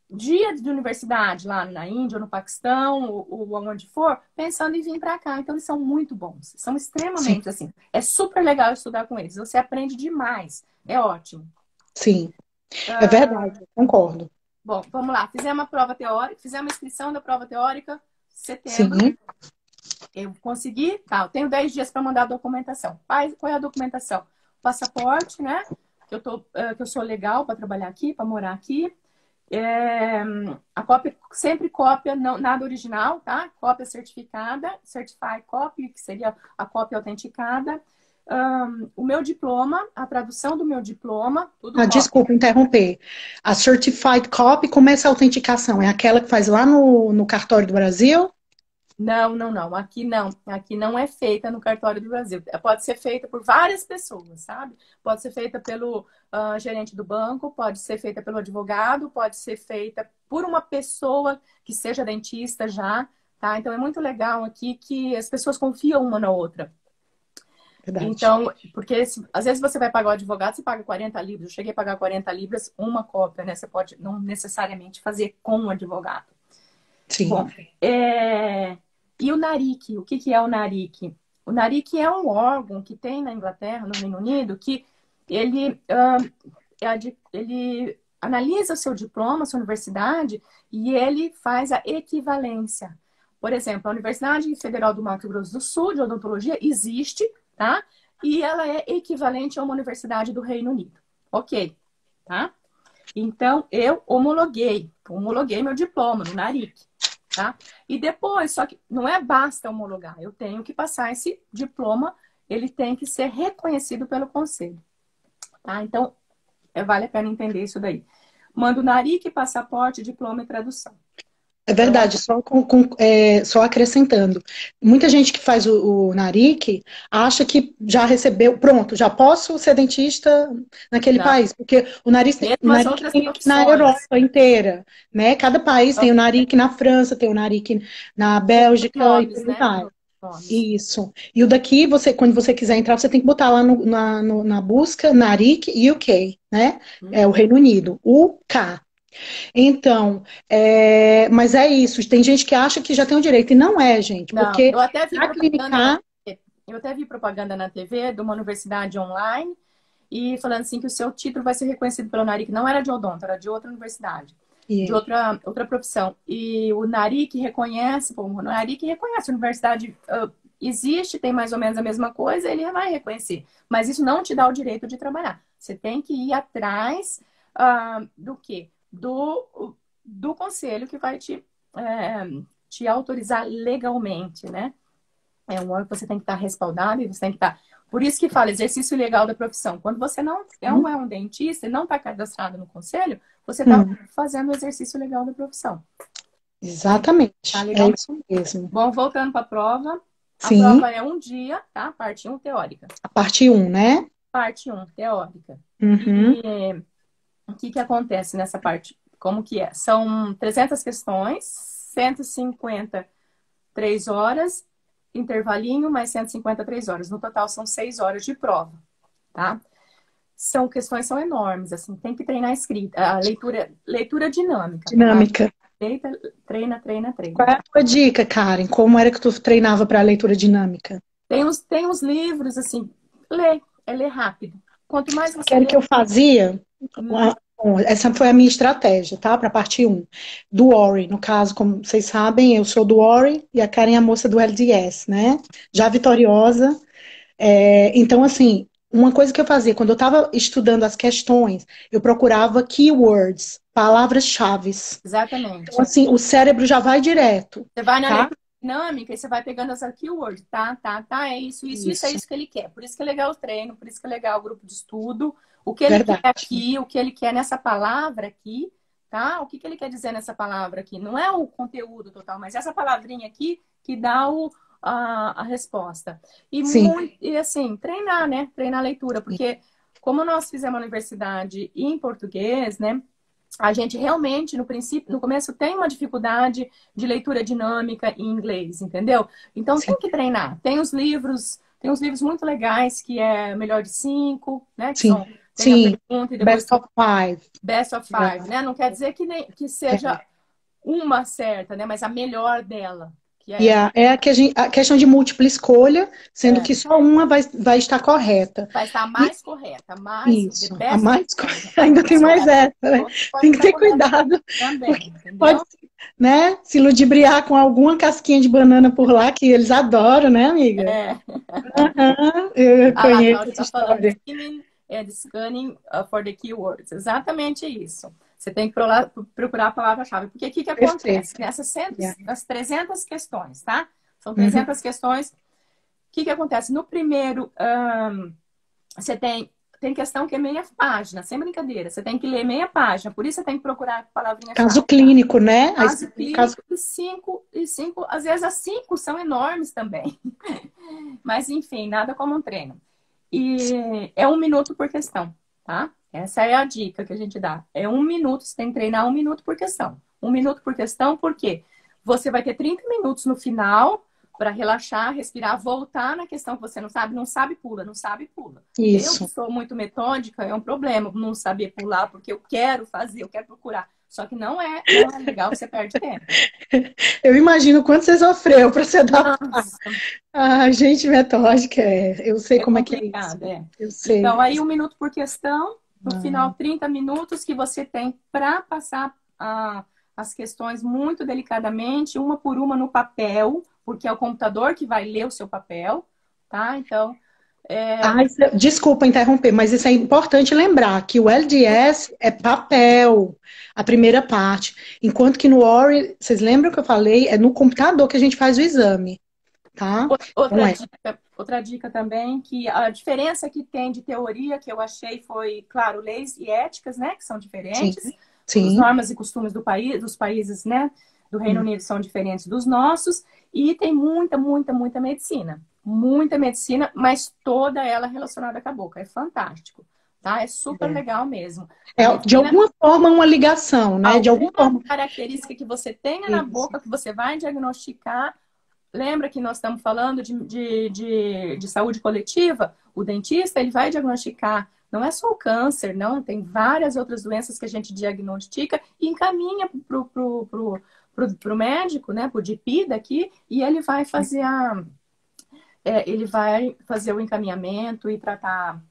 dia de universidade lá na Índia, ou no Paquistão, ou onde for, pensando em vir para cá. Então, eles são muito bons. São sim, extremamente, assim, é super legal estudar com eles. Você aprende demais. É ótimo. sim. É verdade, eu concordo. Bom, vamos lá. Fizemos a prova teórica, fizemos a inscrição da prova teórica, setembro. Sim. Eu consegui, tá, eu tenho 10 dias para mandar a documentação. Qual é a documentação? Passaporte, né? Que eu sou legal para trabalhar aqui, para morar aqui. A cópia, sempre cópia, não, nada original, tá? Cópia certificada, certified copy, que seria a cópia autenticada. O meu diploma, a tradução do meu diploma, tudo cópia. Desculpa interromper. A Certified Copy, como é essa autenticação? É aquela que faz lá no cartório do Brasil? Não, não, não. Aqui não. Aqui não é feita no cartório do Brasil. Pode ser feita por várias pessoas, sabe? Pode ser feita pelo gerente do banco, pode ser feita pelo advogado, pode ser feita por uma pessoa que seja dentista já, tá? Então é muito legal aqui que as pessoas confiam uma na outra. Verdade. Então, porque às vezes você vai pagar o advogado, você paga 40 libras. Eu cheguei a pagar 40 libras, uma cópia, né? Você pode não necessariamente fazer com o advogado. Sim. Bom, e o NARIC, o que é o NARIC? O NARIC é um órgão que tem na Inglaterra, no Reino Unido, que ele analisa o seu diploma, a sua universidade, e ele faz a equivalência. Por exemplo, a Universidade Federal do Mato Grosso do Sul, de odontologia, existe, tá? E ela é equivalente a uma universidade do Reino Unido. Ok, tá? Então, eu homologuei meu diploma no NARIC. Tá? E depois, só que não basta homologar, eu tenho que passar esse diploma, ele tem que ser reconhecido pelo conselho. Tá? Então, vale a pena entender isso daí. Manda o NARIC, passaporte, diploma e tradução. É verdade, só acrescentando. Muita gente que faz o NARIC acha que já recebeu, pronto, já posso ser dentista naquele país, porque o NARIC tem aqui na Europa inteira, né? Cada país tem o NARIC na França, tem o NARIC na Bélgica nomes, e por aí vai. Nomes. Isso. E o daqui, quando você quiser entrar, você tem que botar lá na busca NARIC UK, né? É o Reino Unido, UK. Então, mas é isso. Tem gente que acha que já tem o direito, e não é, gente. Não, Porque eu até vi clinicar... propaganda na TV de uma universidade online e falando assim que o seu título vai ser reconhecido pelo NARIC. Não era de odonto, era de outra universidade, de outra profissão. E o NARIC reconhece, a universidade existe, tem mais ou menos a mesma coisa, ele vai reconhecer. Mas isso não te dá o direito de trabalhar. Você tem que ir atrás do quê? Do conselho que vai te autorizar legalmente, né? É um órgão que você tem que estar respaldado e você tem que estar... Por isso que fala exercício legal da profissão. Quando você não é um dentista e não está cadastrado no conselho, você está fazendo o exercício legal da profissão. Exatamente. Tá legal? É isso mesmo. Bom, voltando para a prova. Sim. A prova é um dia, tá? Parte 1, teórica. A parte 1, né? Parte 1, teórica. Uhum. E o que acontece nessa parte? Como que é? São 300 questões, 153 horas, intervalinho, mais 153 horas. No total, são 6 horas de prova, tá? Questões são enormes, assim, tem que treinar a escrita, a leitura dinâmica. Dinâmica. Tá? Treina. Qual é a tua dica, Karen? Como era que tu treinava para a leitura dinâmica? Tem uns livros, assim, ler rápido. Quanto mais você Aquele que eu fazia... Essa foi a minha estratégia, tá? Para a parte 1. Do Ori, no caso, como vocês sabem, eu sou do Ori e a Karen é a moça do LDS, né? Já vitoriosa. Então, assim, uma coisa que eu fazia, quando eu estava estudando as questões, eu procurava keywords, palavras-chave. Então, Exatamente. assim, o cérebro já vai direto, Você vai na tá? leitura dinâmica e você vai pegando as keywords, tá, é isso é Isso, isso que ele quer. Por isso que é legal o treino, por isso que é legal o grupo de estudo. O que ele quer verdade. aqui, o que ele quer nessa palavra aqui, tá? O que ele quer dizer nessa palavra aqui? Não é o conteúdo total, mas essa palavrinha aqui que dá a resposta. Sim, E assim, treinar, né? Treinar a leitura, porque como nós fizemos a universidade em português, né? A gente realmente, no princípio, no começo, tem uma dificuldade de leitura dinâmica em inglês, entendeu? Então sim, tem que treinar. Tem uns livros muito legais que é Melhor de Cinco, né? Que sim, são, tem a sim. pergunta e depois Best tem of five. Best of Five, Yeah. né? Não quer dizer que É. seja uma certa, né? Mas a melhor dela, que é, Yeah. É a, que a questão de múltipla escolha, sendo é que só uma vai estar correta. vai estar E mais correta, mais the isso, a best of mais, five, a ainda tem mais mais correta. essa, né? Todos podem Tem que estar ter corretos cuidado, também, porque pode, entendeu? né, se ludibriar com alguma casquinha de banana por lá, que eles adoram, né, amiga? É. Aham, eu Ah lá, a conheço Cláudia essa está falando história. skimming and scanning for the keywords. Exatamente isso. Você tem que procurar a palavra-chave. Porque o que acontece? Perfeito. Nessas Yeah. as 300 questões, tá? São Uhum. 300 questões. O que acontece? No primeiro, você tem questão que é meia página, sem brincadeira. Você tem que ler meia página. Por isso você tem que procurar a Caso palavrinha-chave. clínico, né? Caso Caso... clínico e cinco, às vezes as cinco são enormes também. Mas enfim, nada como um treino. E é 1 minuto por questão, tá? Essa é a dica que a gente dá. É 1 minuto, você tem que treinar 1 minuto por questão. 1 minuto por questão, por quê? Você vai ter 30 minutos no final para relaxar, respirar, voltar na questão que você não sabe, pula, não sabe, pula. Eu que Isso. sou muito metódica, é um problema não saber pular, porque eu quero fazer, eu quero procurar. Só que não é legal, você perde tempo. Eu imagino quanto você sofreu para se adaptar. Nossa, Ah, gente metódica, eu sei é como é que é isso. complicado, é. Eu sei. Então, aí 1 minuto por questão, no Ah, final 30 minutos que você tem para passar as questões muito delicadamente, uma por uma no papel, porque é o computador que vai ler o seu papel, tá? Então, desculpa interromper, mas isso é importante lembrar que o LDS é papel, a primeira parte, enquanto que no Ori, vocês lembram que eu falei, é no computador que a gente faz o exame, tá? Então outra dica também, que a diferença que tem de teoria que eu achei foi, claro, leis e éticas, né, que são sim, diferentes. Os sim. normas e costumes dos países, né, do Reino Unido são diferentes dos nossos. E tem muita medicina. Muita medicina, mas toda ela relacionada com a boca. É fantástico, tá? É super É. legal mesmo. A É, de medicina, alguma forma, uma ligação, né? De alguma alguma forma. característica que você tenha na Isso. boca, que você vai diagnosticar. Lembra que nós estamos falando de saúde coletiva? O dentista, ele vai diagnosticar, não é só o câncer, não, tem várias outras doenças que a gente diagnostica e encaminha pro médico, né, pro GP daqui, e ele vai fazer o encaminhamento e tratar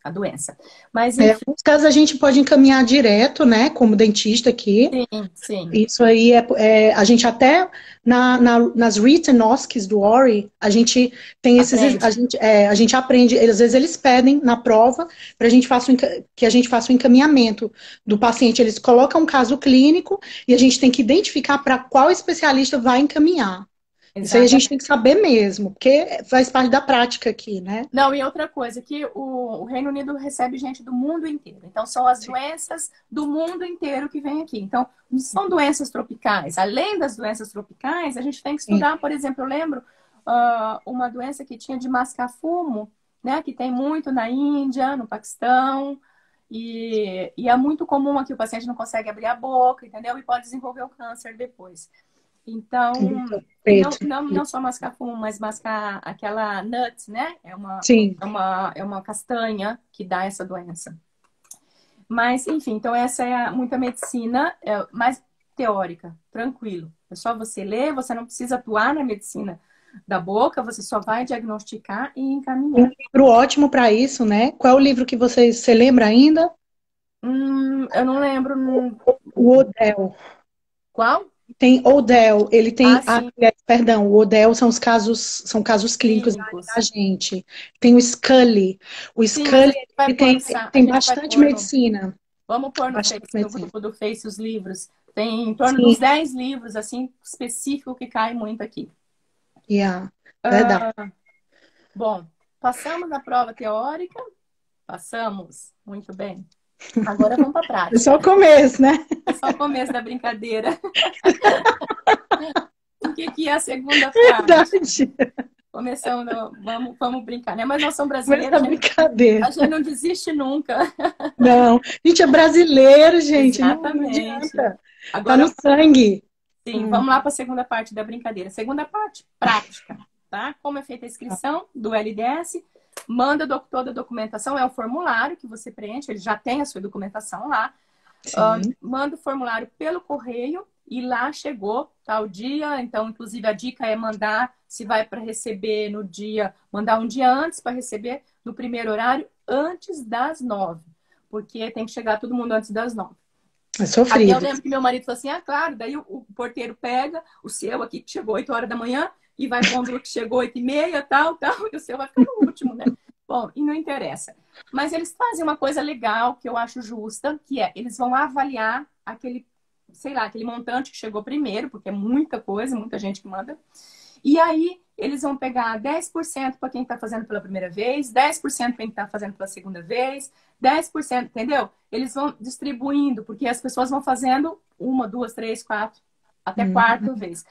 a doença. Mas, É, em enfim, alguns casos a gente pode encaminhar direto, né? Como dentista aqui. sim, Isso aí a gente até nas written OSCEs do ORI, a gente tem esses, aprende. a gente aprende, às vezes eles pedem na prova para a gente que a gente faça o encaminhamento do paciente. Eles colocam um caso clínico e a gente tem que identificar para qual especialista vai encaminhar. Isso aí a gente Exatamente. tem que saber mesmo, porque faz parte da prática aqui, né? Não, e outra coisa, que o Reino Unido recebe gente do mundo inteiro. Então, são as Sim. doenças do mundo inteiro que vêm aqui. Então, não são doenças tropicais. Além das doenças tropicais, a gente tem que Sim. estudar, por exemplo, eu lembro uma doença que tinha de mascar fumo, né? Que tem muito na Índia, no Paquistão. E é muito comum aqui, o paciente não consegue abrir a boca, entendeu? E pode desenvolver o câncer depois. Então, e Perfeito. não só mascar fumo, mas mascar aquela nut, né? Sim. É uma castanha que dá essa doença. Mas, enfim, então essa é muita medicina, mais teórica, tranquilo. É só você ler, você não precisa atuar na medicina da boca, você só vai diagnosticar e Um encaminhar. livro ótimo para isso, né? Qual é o livro que você lembra ainda? Eu não lembro O Odell. qual? Tem Odell, ele tem, Ah, sim, perdão, o Odell são casos clínicos da clínicos. gente. Tem o Scully. O Sim, mas Scully, a gente vai ele pôr tem, no, tem a gente vai bastante pôr no, medicina. vamos pôr no Bastante Face, no medicina. grupo do Face os livros. Tem em torno de uns Sim, 10 livros, assim, específico que cai muito aqui. yeah, verdade. Bom, passamos na prova teórica, passamos, muito bem. Agora vamos para a É só prática. o começo, né? É só o começo da brincadeira. O que que é a segunda parte? Verdade. Começamos, vamos brincar, né? Mas nós somos Começo brasileiros, da brincadeira. a gente não desiste nunca. Não, a gente é brasileiro, gente, não Exatamente. adianta. Tá no Agora, sangue. sim, vamos lá para a segunda parte da brincadeira. Segunda parte, prática, tá? Como é feita a inscrição do LDS? Manda toda a documentação, é o formulário que você preenche, ele já tem a sua documentação lá. Sim. Manda o formulário pelo correio e lá chegou tal dia. Então, inclusive, a dica é mandar, se vai para receber no dia, mandar um dia antes para receber no primeiro horário, antes das 9. Porque tem que chegar todo mundo antes das 9. É Até eu sofrido. lembro que meu marido falou assim: ah, claro, daí o porteiro pega o seu aqui, que chegou 8 horas da manhã, e vai pondo o que chegou 8h30, tal, e o seu vai ficar no último, né? Bom, e não interessa. Mas eles fazem uma coisa legal que eu acho justa, que é, eles vão avaliar aquele, sei lá, aquele montante que chegou primeiro, porque é muita coisa, muita gente que manda. E aí, eles vão pegar 10% para quem está fazendo pela primeira vez, 10% para quem está fazendo pela segunda vez, 10%, entendeu? Eles vão distribuindo, porque as pessoas vão fazendo uma, duas, três, quatro, até quarta Uhum. vez.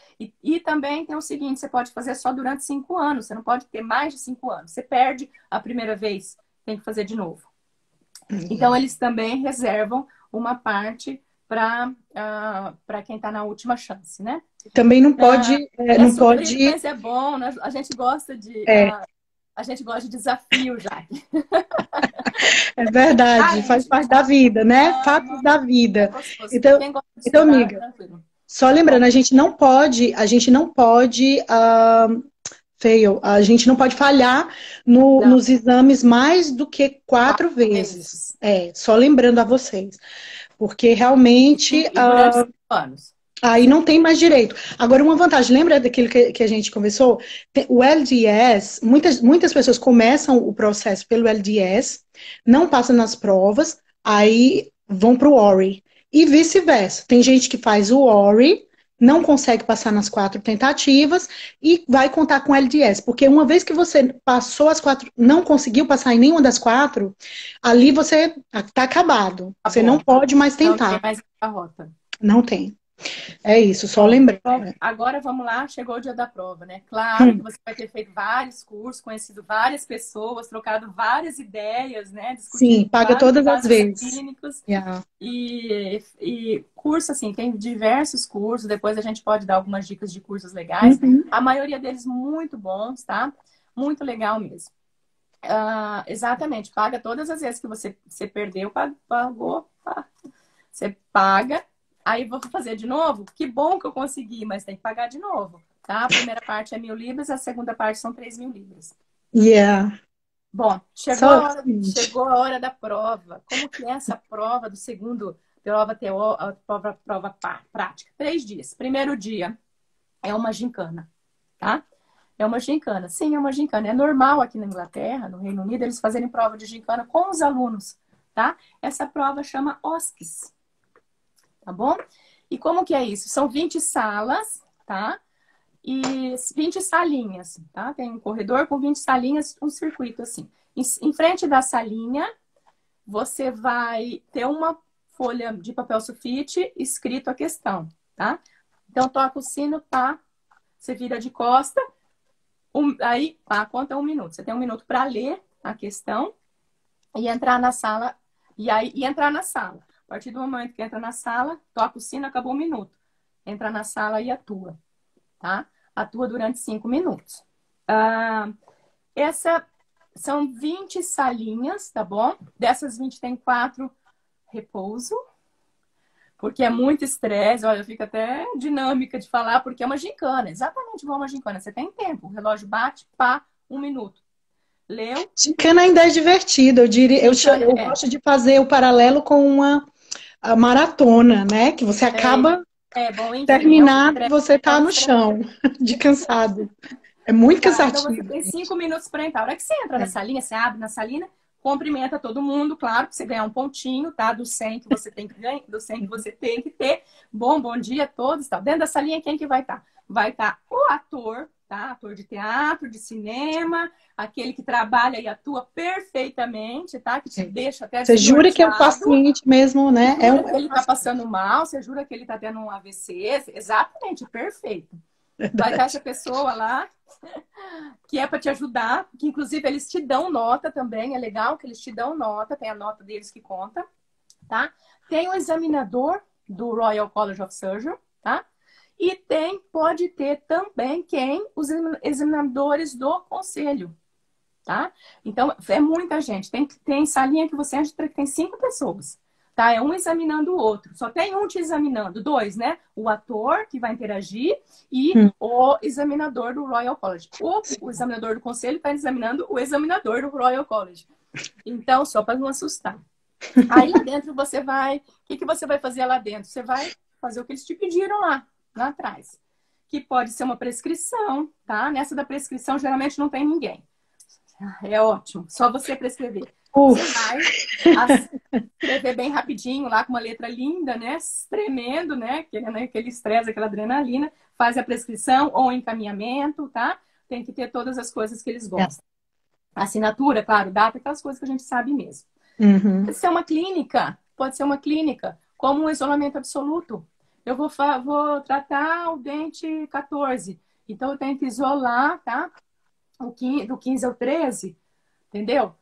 E também tem o seguinte, você pode fazer só durante 5 anos, você não pode ter mais de 5 anos. Você perde a primeira vez, tem que fazer de novo. Então, eles também reservam uma parte para quem está na última chance, né? Também não pode, É não sofrido, pode, mas é bom, né? A gente gosta de, é, a gente gosta de desafio, já. é verdade, Ai, faz gente, parte da vida, né? Fatos ama, da é vida. gostoso. Então, Quem gosta de então, estudar, amiga, tranquilo. só Bom, lembrando, a gente não pode falhar não, nos exames mais do que 4 4 vezes. vezes. É, só lembrando a vocês, porque realmente E durante 5 anos. aí não tem mais direito. Agora, uma vantagem, lembra daquilo que a gente conversou? O LDS, muitas pessoas começam o processo pelo LDS, não passam nas provas, aí vão para o ORI. E vice-versa. Tem gente que faz o ORI, não consegue passar nas 4 tentativas e vai contar com o LDS. Porque uma vez que você passou as 4, não conseguiu passar em nenhuma das 4, ali você está acabado. Tá Você não bom. pode mais Não tem tentar. mais a rota. Não tem. É isso, só Bom, lembrando. então agora vamos lá, chegou o dia da prova, né? Claro que você vai ter feito vários cursos, conhecido várias pessoas, trocado várias ideias, né? Sim, Discutido paga vários todas as casos vezes. clínicos Yeah. e curso, assim, tem diversos cursos, depois a gente pode dar algumas dicas de cursos legais. Uhum. A maioria deles muito bons, tá? Muito legal mesmo. Exatamente, paga todas as vezes que você perdeu, pagou, você paga. Aí vou fazer de novo? Que bom que eu consegui, mas tem que pagar de novo, tá? A primeira parte é 1.000 libras, a segunda parte são 3.000 libras. Yeah. Bom, Só o seguinte. chegou a hora da prova. Como que é essa prova do segundo, prova prática? 3 dias. Primeiro dia é uma gincana, tá? É uma gincana. Sim, é uma gincana. É normal aqui na Inglaterra, no Reino Unido, eles fazerem prova de gincana com os alunos, tá? Essa prova chama OSCE, tá bom? E como que é isso? São 20 salas, tá? E 20 salinhas, tá? Tem um corredor com 20 salinhas, um circuito assim. Em frente da salinha, você vai ter uma folha de papel sulfite escrito a questão, tá? Então, toca o sino, tá? Você vira de costa, aí, pá, conta 1 minuto. Você tem 1 minuto para ler a questão e entrar na sala. E entrar na sala. A partir do momento que entra na sala, toca o sino, acabou 1 minuto. Entra na sala e atua, tá? Atua durante 5 minutos. Essa são 20 salinhas, tá bom? Dessas 20 tem 4 repouso, porque é muito estresse. Olha, fica até dinâmica de falar, porque é uma gincana, exatamente igual uma gincana. Você tem tempo, o relógio bate, pá, 1 minuto. Leu? Gincana ainda é divertido, eu diria, Gincana, eu gosto de fazer o paralelo com uma maratona, né? Que você acaba É bom, enfim, é um Terminar, estresse, você é um tá no estresse. chão, de cansado. É muito Tá? Então você cansativo. tem 5 minutos para entrar. A hora que você entra na É. salinha, você abre na salinha, cumprimenta todo mundo, claro, para você ganhar um pontinho, tá? Do 100 que você tem que ganhar, do 100 que você tem que ter. Bom dia a todos, tá? Dentro da salinha, quem que vai estar? Vai estar o ator, tá? Ator de teatro, de cinema, aquele que trabalha e atua perfeitamente, tá? Que te É. deixa até Você jura que é o desnorteado. paciente mesmo, né? É Jura um, que ele tá passando mal, você jura que ele tá tendo um AVC. Exatamente, perfeito. Vai estar essa pessoa lá que é para te ajudar, que inclusive eles te dão nota também, é legal que eles te dão nota, tem a nota deles que conta, tá? Tem o examinador do Royal College of Surgeons, tá? E pode ter também os examinadores do conselho, tá? Então, é muita gente. Tem salinha que você entra que tem 5 pessoas, tá? É um examinando o outro. Só tem um te examinando, 2, né? O ator que vai interagir e hum, o examinador do Royal College. O examinador do conselho está examinando o examinador do Royal College. Então, só para não assustar. Aí lá dentro você vai... O que você vai fazer lá dentro? Você vai fazer o que eles te pediram lá atrás. Que pode ser uma prescrição, tá? Nessa da prescrição, geralmente não tem ninguém. É ótimo, só você prescrever. Você uf, vai escrever bem rapidinho lá com uma letra linda, né? Tremendo, né? Aquele estresse, aquela adrenalina. Faz a prescrição ou encaminhamento, tá? Tem que ter todas as coisas que eles é. gostam. Assinatura, claro, data, aquelas coisas que a gente sabe mesmo. Uhum. Pode ser uma clínica, como um isolamento absoluto. Eu vou tratar o dente 14, então eu tenho que isolar, tá? Do 15 ao 13, entendeu?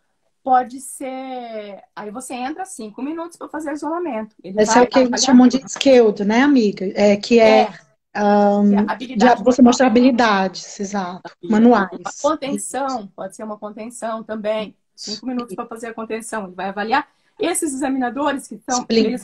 Pode ser. Aí você entra 5 minutos para fazer isolamento. Ele Esse é vai o que eles avaliar chamam de skilled, né, amiga? É, que é é, habilidade você manual. mostrar habilidades, exato. Uma Manuais. contenção, pode ser uma contenção também. 5 minutos para fazer a contenção. Ele vai avaliar. Esses examinadores que estão, Splint.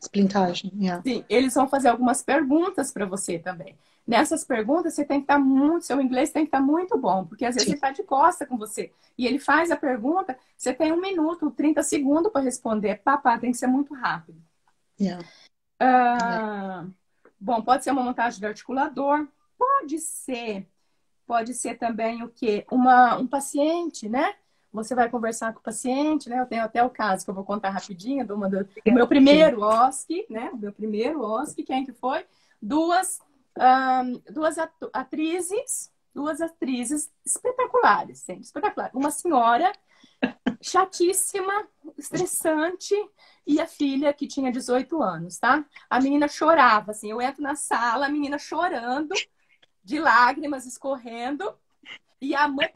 Splintagem, yeah. sim, eles vão fazer algumas perguntas para você também. Nessas perguntas, você tem que estar muito, seu inglês tem que estar muito bom, porque às vezes Sim. ele está de costa com você. E ele faz a pergunta, você tem 1 minuto, 30 segundos para responder. Papá, tem que ser muito rápido. Yeah. Ah, bom, pode ser uma montagem de articulador, pode ser também o quê? Um paciente, né? Você vai conversar com o paciente, né? Eu tenho até o caso que eu vou contar rapidinho do meu primeiro OSCE, né? O meu primeiro OSCE, quem que foi? Duas atrizes espetaculares, sempre espetaculares. Uma senhora chatíssima, estressante, e a filha que tinha 18 anos, tá? A menina chorava, assim, eu entro na sala, a menina chorando, de lágrimas escorrendo, e a mãe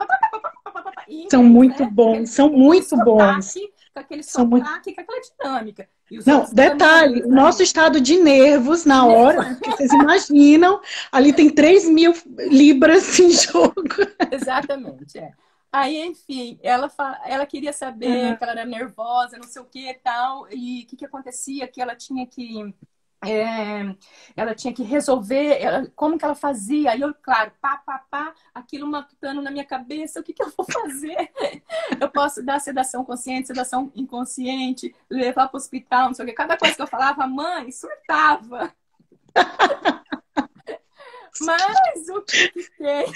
em São inglês, muito né? bons, são Com aquele muito bons. sotaque, com aquele São muito... sotaque, com aquela dinâmica. E os Não, outros detalhe, examinadores o nosso ali. estado de nervos na hora, né? Porque vocês imaginam, ali tem 3.000 libras em jogo. Exatamente, é. Aí, enfim, ela queria saber Uhum. que ela era nervosa, não sei o que e tal, e o que acontecia, que ela tinha que resolver, como que ela fazia. Aí eu, claro, aquilo matutando na minha cabeça, o que eu vou fazer? Eu posso dar sedação consciente, sedação inconsciente, levar para o hospital, não sei o que. Cada coisa que eu falava, a mãe surtava. Mas o que tem?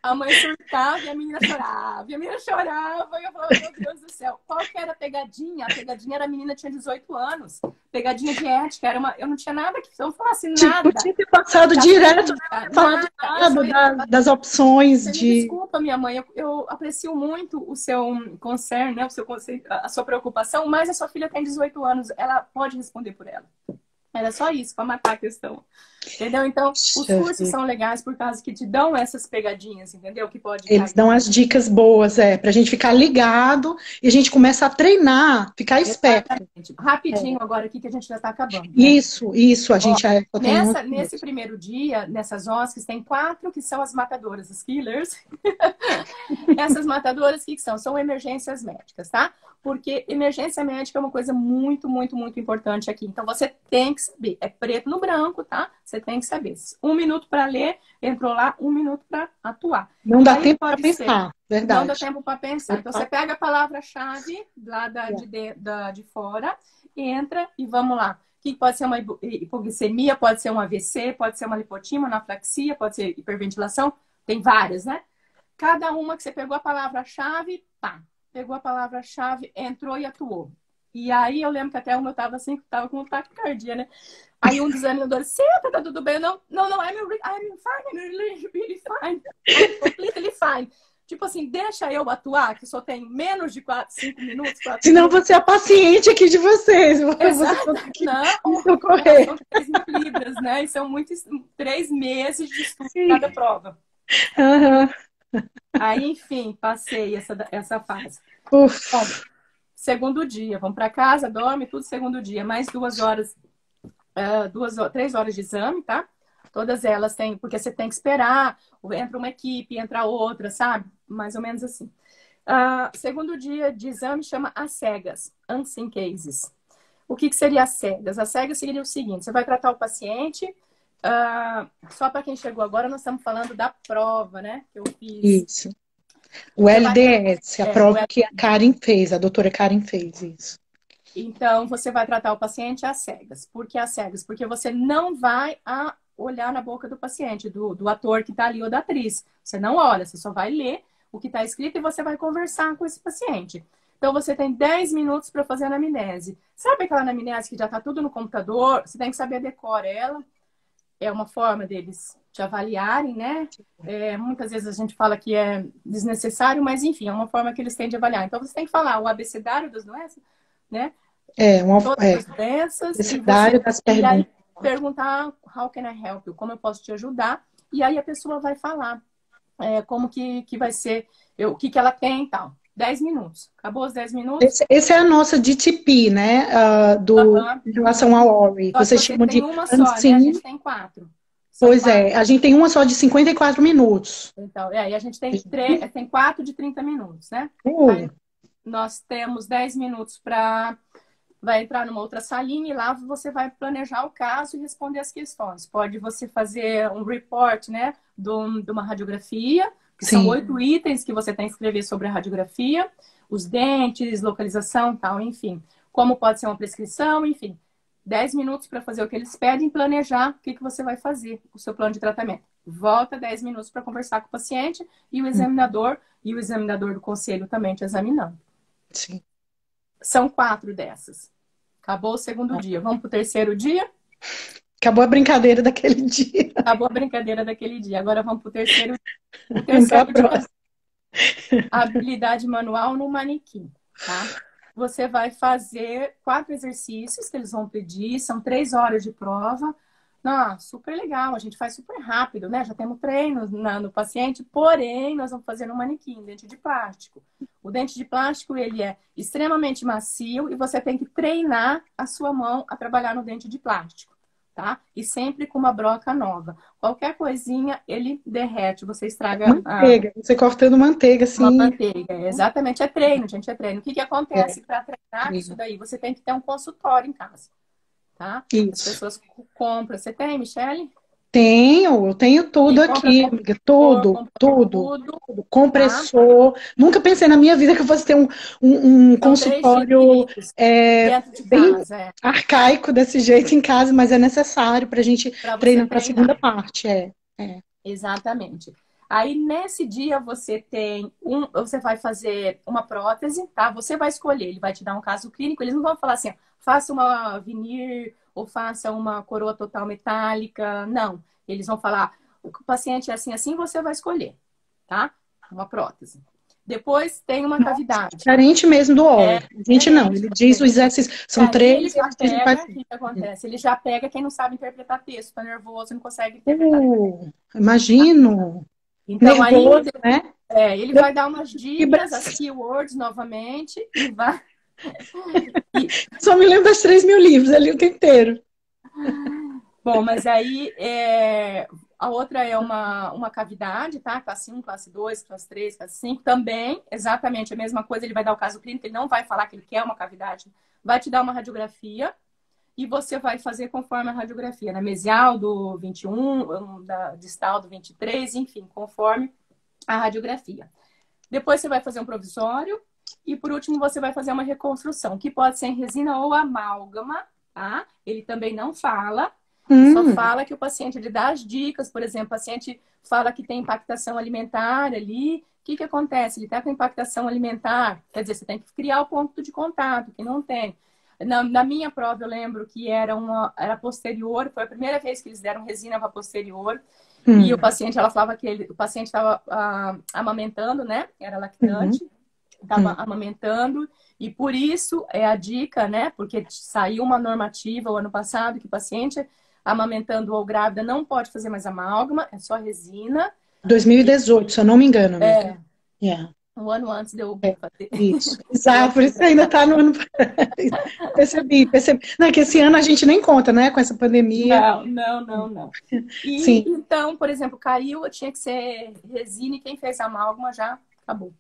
A mãe surtava e a menina chorava. E a menina chorava. E eu falava, meu Deus do céu, qual que era a pegadinha? A pegadinha era a menina tinha 18 anos. Pegadinha de ética. Eu não tinha nada que eu não falasse Tipo, nada. tinha que ter passado Da direto, clínica, falado nada. Eu só nada ia das opções você me de... desculpa, minha mãe, eu aprecio muito o seu concern, né? A sua preocupação, mas a sua filha tem 18 anos, ela pode responder por ela. Era só isso, para matar a questão. Entendeu? Então, os cursos são legais por causa que te dão essas pegadinhas, entendeu? Que pode Eles cair. dão as dicas boas, pra gente ficar ligado e a gente começa a treinar, ficar esperto. Exatamente. Rapidinho agora aqui que a gente já está acabando, né? Isso, a Ó, gente só tem 11 nesse minutos. primeiro dia, nessas OSCs, tem 4 que são as matadoras, as killers. Essas matadoras, o que são? São emergências médicas, tá? Porque emergência médica é uma coisa muito, muito, muito importante aqui. Então, você tem que saber. É preto no branco, tá? Você tem que saber. 1 minuto para ler, entrou lá, 1 minuto para atuar. Não dá Aí tempo para pode ser. pensar, Não dá verdade. tempo para pensar. Então, você pega a palavra-chave lá de fora, entra e vamos lá. que pode ser uma hipoglicemia, pode ser um AVC, pode ser uma lipotímia, anafilaxia, pode ser hiperventilação, tem várias, né? Cada uma que você pegou a palavra-chave, pá, pegou a palavra-chave, entrou e atuou. E aí eu lembro que até uma eu tava assim, tava com taquicardia, né? Aí um dos examinadores, senta, tá tudo bem? Não, I'm fine, I'm really fine. I'm completely fine. Tipo assim, deixa eu atuar, que só tenho menos de 5 minutos. Senão você é a paciente aqui de vocês. Exato. Você não, socorrer. são 3.000 libras, né? E são 3 meses de estudo Sim. cada prova. Uhum. Aí, enfim, passei essa fase. Ufa. Bom, segundo dia, vamos para casa, dorme, tudo segundo dia. Mais 2 horas, 3 horas de exame, tá? Todas elas têm, porque você tem que esperar, entra uma equipe, entra outra, sabe? Mais ou menos assim. Segundo dia de exame chama as cegas, unseen cases. O que seria as cegas? As cegas seria o seguinte, você vai tratar o paciente, só para quem chegou agora, nós estamos falando da prova, né? Que eu fiz. Isso. O LDS, a prova que a Karen fez, a doutora Karen fez isso. Então, você vai tratar o paciente às cegas. Por que às cegas? Porque você não vai olhar na boca do paciente, do ator que está ali ou da atriz. Você não olha, você só vai ler o que está escrito e você vai conversar com esse paciente. Então, você tem 10 minutos para fazer a anamnese. Sabe aquela anamnese que já está tudo no computador? Você tem que saber decorar ela. É uma forma deles te avaliarem, né? Muitas vezes a gente fala que é desnecessário, mas enfim, é uma forma que eles têm de avaliar. Então, você tem que falar o abecedário das doenças, né? Todas as doenças. Abecedário das perguntas. E aí perguntar, how can I help you? Como eu posso te ajudar? E aí a pessoa vai falar como que vai ser, o que ela tem e tal. 10 minutos. Acabou os 10 minutos? Essa é a nossa DTP, né? Em relação ao ORI. Vocês chamam de uma só, né? A gente tem 4. Pois é, a gente tem uma só de 54 minutos. Então, e a gente tem 4 de 30 minutos, né? Aí nós temos 10 minutos para... Vai entrar numa outra salinha e lá você vai planejar o caso e responder as questões. Pode você fazer um report, né? De uma radiografia, que são 8 itens que você tem que escrever sobre a radiografia. Os dentes, localização, tal, enfim. Como pode ser uma prescrição, enfim. 10 minutos para fazer o que eles pedem, planejar o que você vai fazer, o seu plano de tratamento. Volta 10 minutos para conversar com o paciente e o examinador do conselho também te examinando. Sim. São 4 dessas. Acabou o segundo dia. Vamos para o terceiro dia? Acabou a brincadeira daquele dia. Acabou a brincadeira daquele dia. Agora vamos para o terceiro dia. O terceiro dia é habilidade manual no manequim, tá? Você vai fazer 4 exercícios que eles vão pedir. São 3 horas de prova. Super legal. A gente faz super rápido, né? Já temos treino no paciente. Porém, nós vamos fazer no manequim, dente de plástico. O dente de plástico, ele é extremamente macio e você tem que treinar a sua mão a trabalhar no dente de plástico, tá? E sempre com uma broca nova. Qualquer coisinha, ele derrete, você estraga manteiga. Você cortando manteiga, assim. Uma manteiga, exatamente. É treino, gente, é treino. O que acontece para treinar isso daí? Você tem que ter um consultório em casa, tá? Isso. As pessoas compram. Você tem, Michele? Eu tenho tudo aqui, amiga, tudo. Compressor. Nunca pensei na minha vida que eu fosse ter um consultório bem arcaico desse jeito em casa, mas é necessário para a gente treinar para a segunda parte. Exatamente. Aí, nesse dia, você vai fazer uma prótese, tá? Você vai escolher, ele vai te dar um caso clínico, eles não vão falar assim, faça uma veneer ou faça uma coroa total metálica, não. Eles vão falar, o paciente é assim, assim, você vai escolher, tá? Uma prótese. Depois tem uma cavidade. Diferente mesmo do óleo. A gente não, ele diz os exercícios, são 3 exercícios. O que acontece? Ele já pega quem não sabe interpretar texto, tá nervoso, não consegue interpretar. Imagino. Então, nervoso, né? Ele vai dar umas dicas, as keywords novamente, e vai... Só me lembro das 3.000 livros ali o tempo inteiro. Bom, mas aí a outra é uma cavidade, tá? Classe 1, classe 2, classe 3, classe 5. Também, exatamente a mesma coisa. Ele vai dar o caso clínico, ele não vai falar que ele quer uma cavidade. Vai te dar uma radiografia e você vai fazer conforme a radiografia. Na mesial do 21, da distal do 23, enfim, conforme a radiografia. Depois você vai fazer um provisório e, por último, você vai fazer uma reconstrução, que pode ser em resina ou amálgama, tá? Ele também não fala, só Hum, fala que o paciente ele dá as dicas, por exemplo, o paciente fala que tem impactação alimentar ali, o que que acontece? Ele está com impactação alimentar, quer dizer, você tem que criar o ponto de contato, que não tem. Na minha prova, eu lembro que era posterior, foi a primeira vez que eles deram resina para posterior, e o hum, paciente, ela falava que o paciente estava amamentando, né? Era uhum, lactante, estava hum. amamentando, e por isso é a dica, né? Porque saiu uma normativa o ano passado que o paciente amamentando ou grávida não pode fazer mais amálgama, é só resina. 2018, se eu não me engano, amiga. É, Yeah. um ano antes de eu É, fazer. isso. Eu Exato, por achei isso que ainda engraçado. está no ano. Percebi. Não, é que esse ano a gente nem conta, né, com essa pandemia. Não, não, não, não. E Sim, então, por exemplo, caiu, tinha que ser resina e quem fez amálgama já acabou.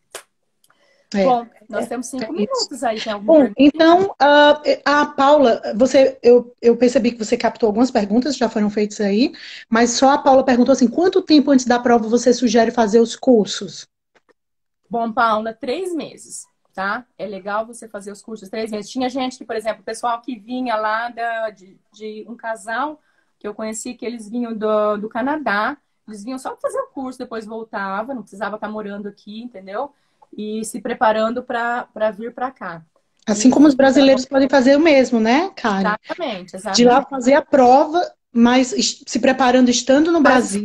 é, Bom, nós temos é 5 minutos isso. aí. Tem alguma Bom, perguntinha? então, a Paula, eu percebi que você captou algumas perguntas, já foram feitas aí, mas só a Paula perguntou assim, quanto tempo antes da prova você sugere fazer os cursos? Bom, Paula, 3 meses, tá? É legal você fazer os cursos 3 meses. Tinha gente que, por exemplo, o pessoal que vinha lá de um casal que eu conheci, que eles vinham do Canadá, eles vinham só fazer o curso, depois voltava, não precisava estar morando aqui, entendeu? E se preparando para vir para cá. Assim como os Então, brasileiros podem fazer o mesmo, né, Karen? exatamente, De lá exatamente. fazer a prova, mas se preparando estando no Brasil.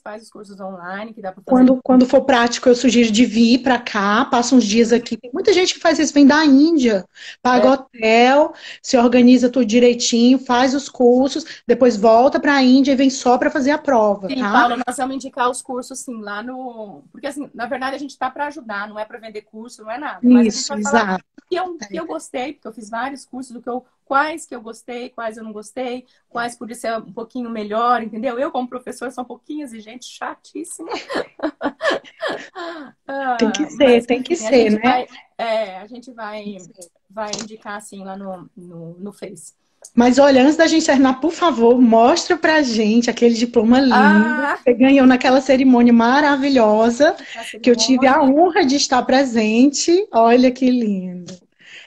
Faz os cursos online, que dá para fazer. Quando for prático, eu sugiro de vir para cá, passa uns dias aqui. Tem muita gente que faz isso, vem da Índia, paga É, hotel, se organiza tudo direitinho, faz os cursos, depois volta para a Índia e vem só para fazer a prova, sim, tá? Paula, nós vamos indicar os cursos, sim, lá no. Porque, assim, na verdade, a gente está para ajudar, não é para vender curso, não é nada. Mas a gente Isso, vai falar exato. que eu gostei, porque eu fiz vários cursos, quais que eu gostei, quais eu não gostei, quais podia ser um pouquinho melhor, entendeu? Eu, como professor, sou um pouquinho exigente, chatíssima. Mas, Tem que enfim, ser, né? a gente vai indicar, assim, lá no Face. Mas olha, antes da gente terminar, por favor, mostra pra gente aquele diploma lindo que Ah, você ganhou naquela cerimônia maravilhosa, a que eu tive a cerimônia. honra de estar presente. Olha que lindo.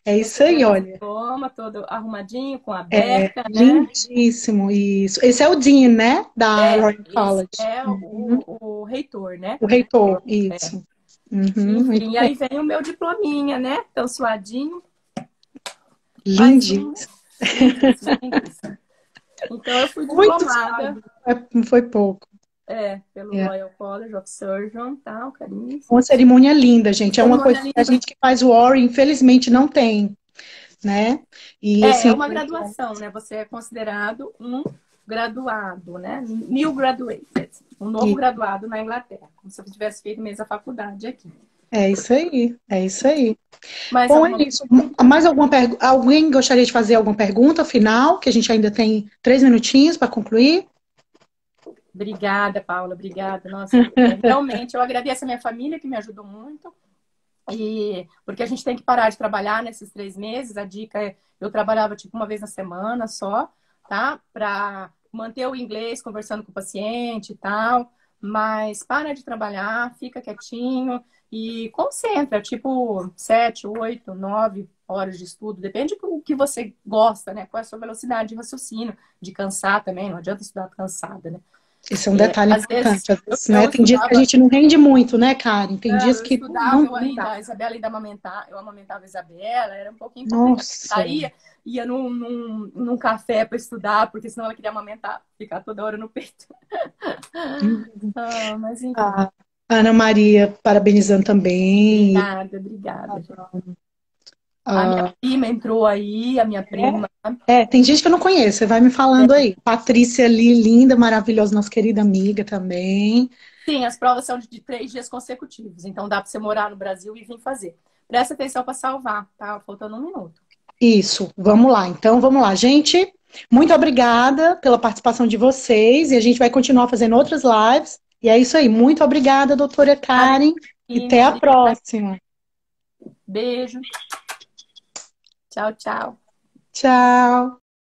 É isso Você aí, ganhou o olha. diploma todo arrumadinho, com a beca, né? Lindíssimo, isso. Esse é o Dean, né? Da Royal Esse College. é Uhum. o reitor, né? O reitor, É. isso. Uhum, muito Enfim, e bem. aí vem o meu diplominha, né? Tão suadinho. Mais um. Lindíssimo. Lindíssimo, lindíssimo. Então, eu fui Muito diplomada suave. Não foi pouco. pelo É. Royal College of Surgeon, tal, Uma caríssimo. cerimônia linda, gente. É uma coisa Cerimônia que a linda. gente que faz o Ori, infelizmente, não tem, né? E É assim, uma graduação, né? Você é considerado um graduado, né? New graduated. Um novo graduado na Inglaterra. Como se eu tivesse feito mesmo a faculdade aqui. é isso aí. É isso aí. Mais Bom, é alguma isso. pergunta? Mais alguma pergunta? Alguém gostaria de fazer alguma pergunta final? Que a gente ainda tem 3 minutinhos para concluir. Obrigada, Paula, obrigada. Nossa, realmente eu agradeço a minha família que me ajudou muito. E porque a gente tem que parar de trabalhar nesses 3 meses. A dica é eu trabalhava tipo uma vez na semana só, tá? Para manter o inglês conversando com o paciente e tal. Mas para de trabalhar, fica quietinho e concentra, tipo 7, 8, 9 horas de estudo, depende do que você gosta, né? Qual é a sua velocidade de raciocínio, de cansar também, não adianta estudar cansada, né? Esse é um detalhe Às vezes importante. Às eu, vezes, né? eu Tem dias que a estudava. gente não rende muito, né, Karen? Tem dias Eu que estudava, não dá. a Isabela ainda amamentava, eu amamentava a Isabela, era um pouquinho complicado. Nossa. Saía, ia num café para estudar, porque senão ela queria amamentar, ficar toda hora no peito. Mas enfim, A Ana Maria parabenizando também. obrigada, obrigada, gente. A minha Ah, prima entrou aí, a minha prima. tem gente que eu não conheço, você vai me falando aí. Patrícia ali, linda, maravilhosa, nossa querida amiga também. Sim, as provas são de 3 dias consecutivos, então dá para você morar no Brasil e vir fazer. Presta atenção para salvar, tá? Faltando 1 minuto. Isso, vamos lá. Então, vamos lá, gente. Muito obrigada pela participação de vocês e a gente vai continuar fazendo outras lives. E é isso aí. Muito obrigada, doutora Karen, e até a Obrigada. próxima. Beijo. Tchau, tchau. Tchau.